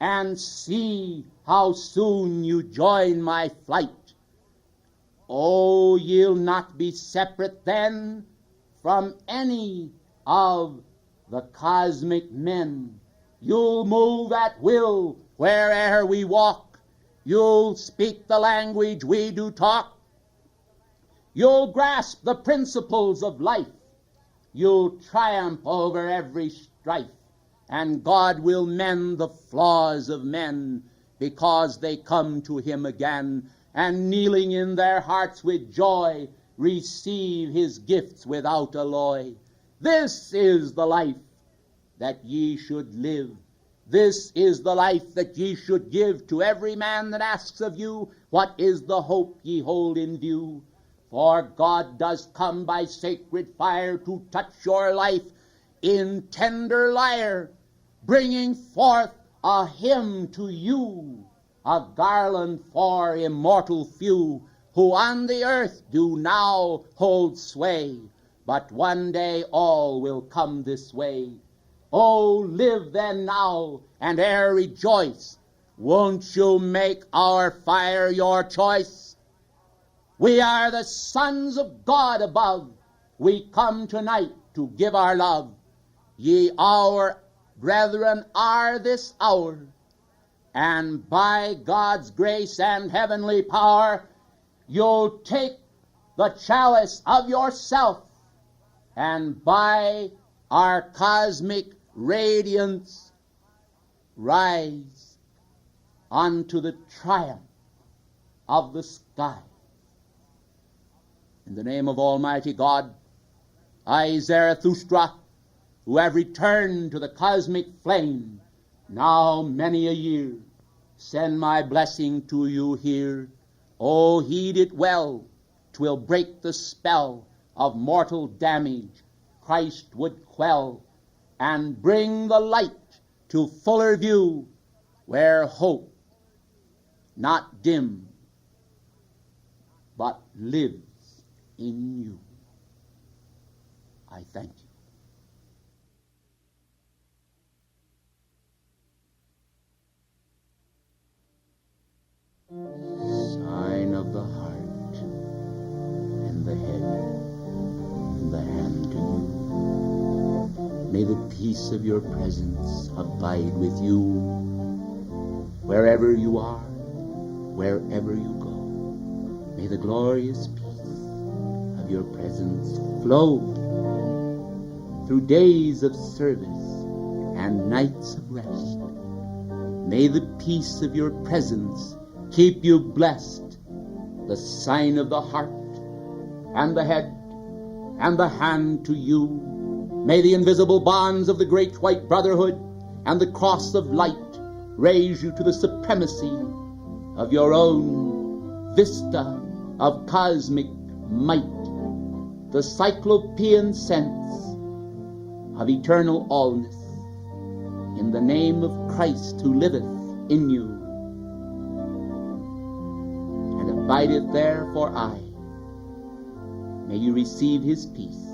and see how soon you join my flight. Oh, ye'll not be separate then from any of the cosmic men. You'll move at will where'er we walk. You'll speak the language we do talk. You'll grasp the principles of life. You'll triumph over every strife. And God will mend the flaws of men, because they come to him again, and kneeling in their hearts with joy, receive his gifts without alloy. This is the life that ye should live. This is the life that ye should give to every man that asks of you, what is the hope ye hold in view? For God does come by sacred fire to touch your life in tender lyre, bringing forth a hymn to you, a garland for immortal few, who on the earth do now hold sway, but one day all will come this way. Oh, live then now, and e'er rejoice. Won't you make our fire your choice? We are the sons of God above. We come tonight to give our love. Ye our brethren are this hour, and by God's grace and heavenly power, you'll take the chalice of yourself, and by our cosmic radiance rise unto the triumph of the sky. In the name of Almighty God, I, Zarathustra, who have returned to the cosmic flame, now many a year, send my blessing to you here. Oh, heed it well, 'twill break the spell of mortal damage Christ would quell, and bring the light to fuller view, where hope not dim, but lives in you. I thank you. Sign of the heart and the head and the hand to you. May the peace of your presence abide with you wherever you are, wherever you go. May the glorious peace of your presence flow through days of service and nights of rest. May the peace of your presence keep you blessed, the sign of the heart and the head and the hand to you. May the invisible bonds of the great white brotherhood and the cross of light raise you to the supremacy of your own vista of cosmic might, the cyclopean sense of eternal allness, in the name of Christ who liveth in you and abideth there for aye. May you receive his peace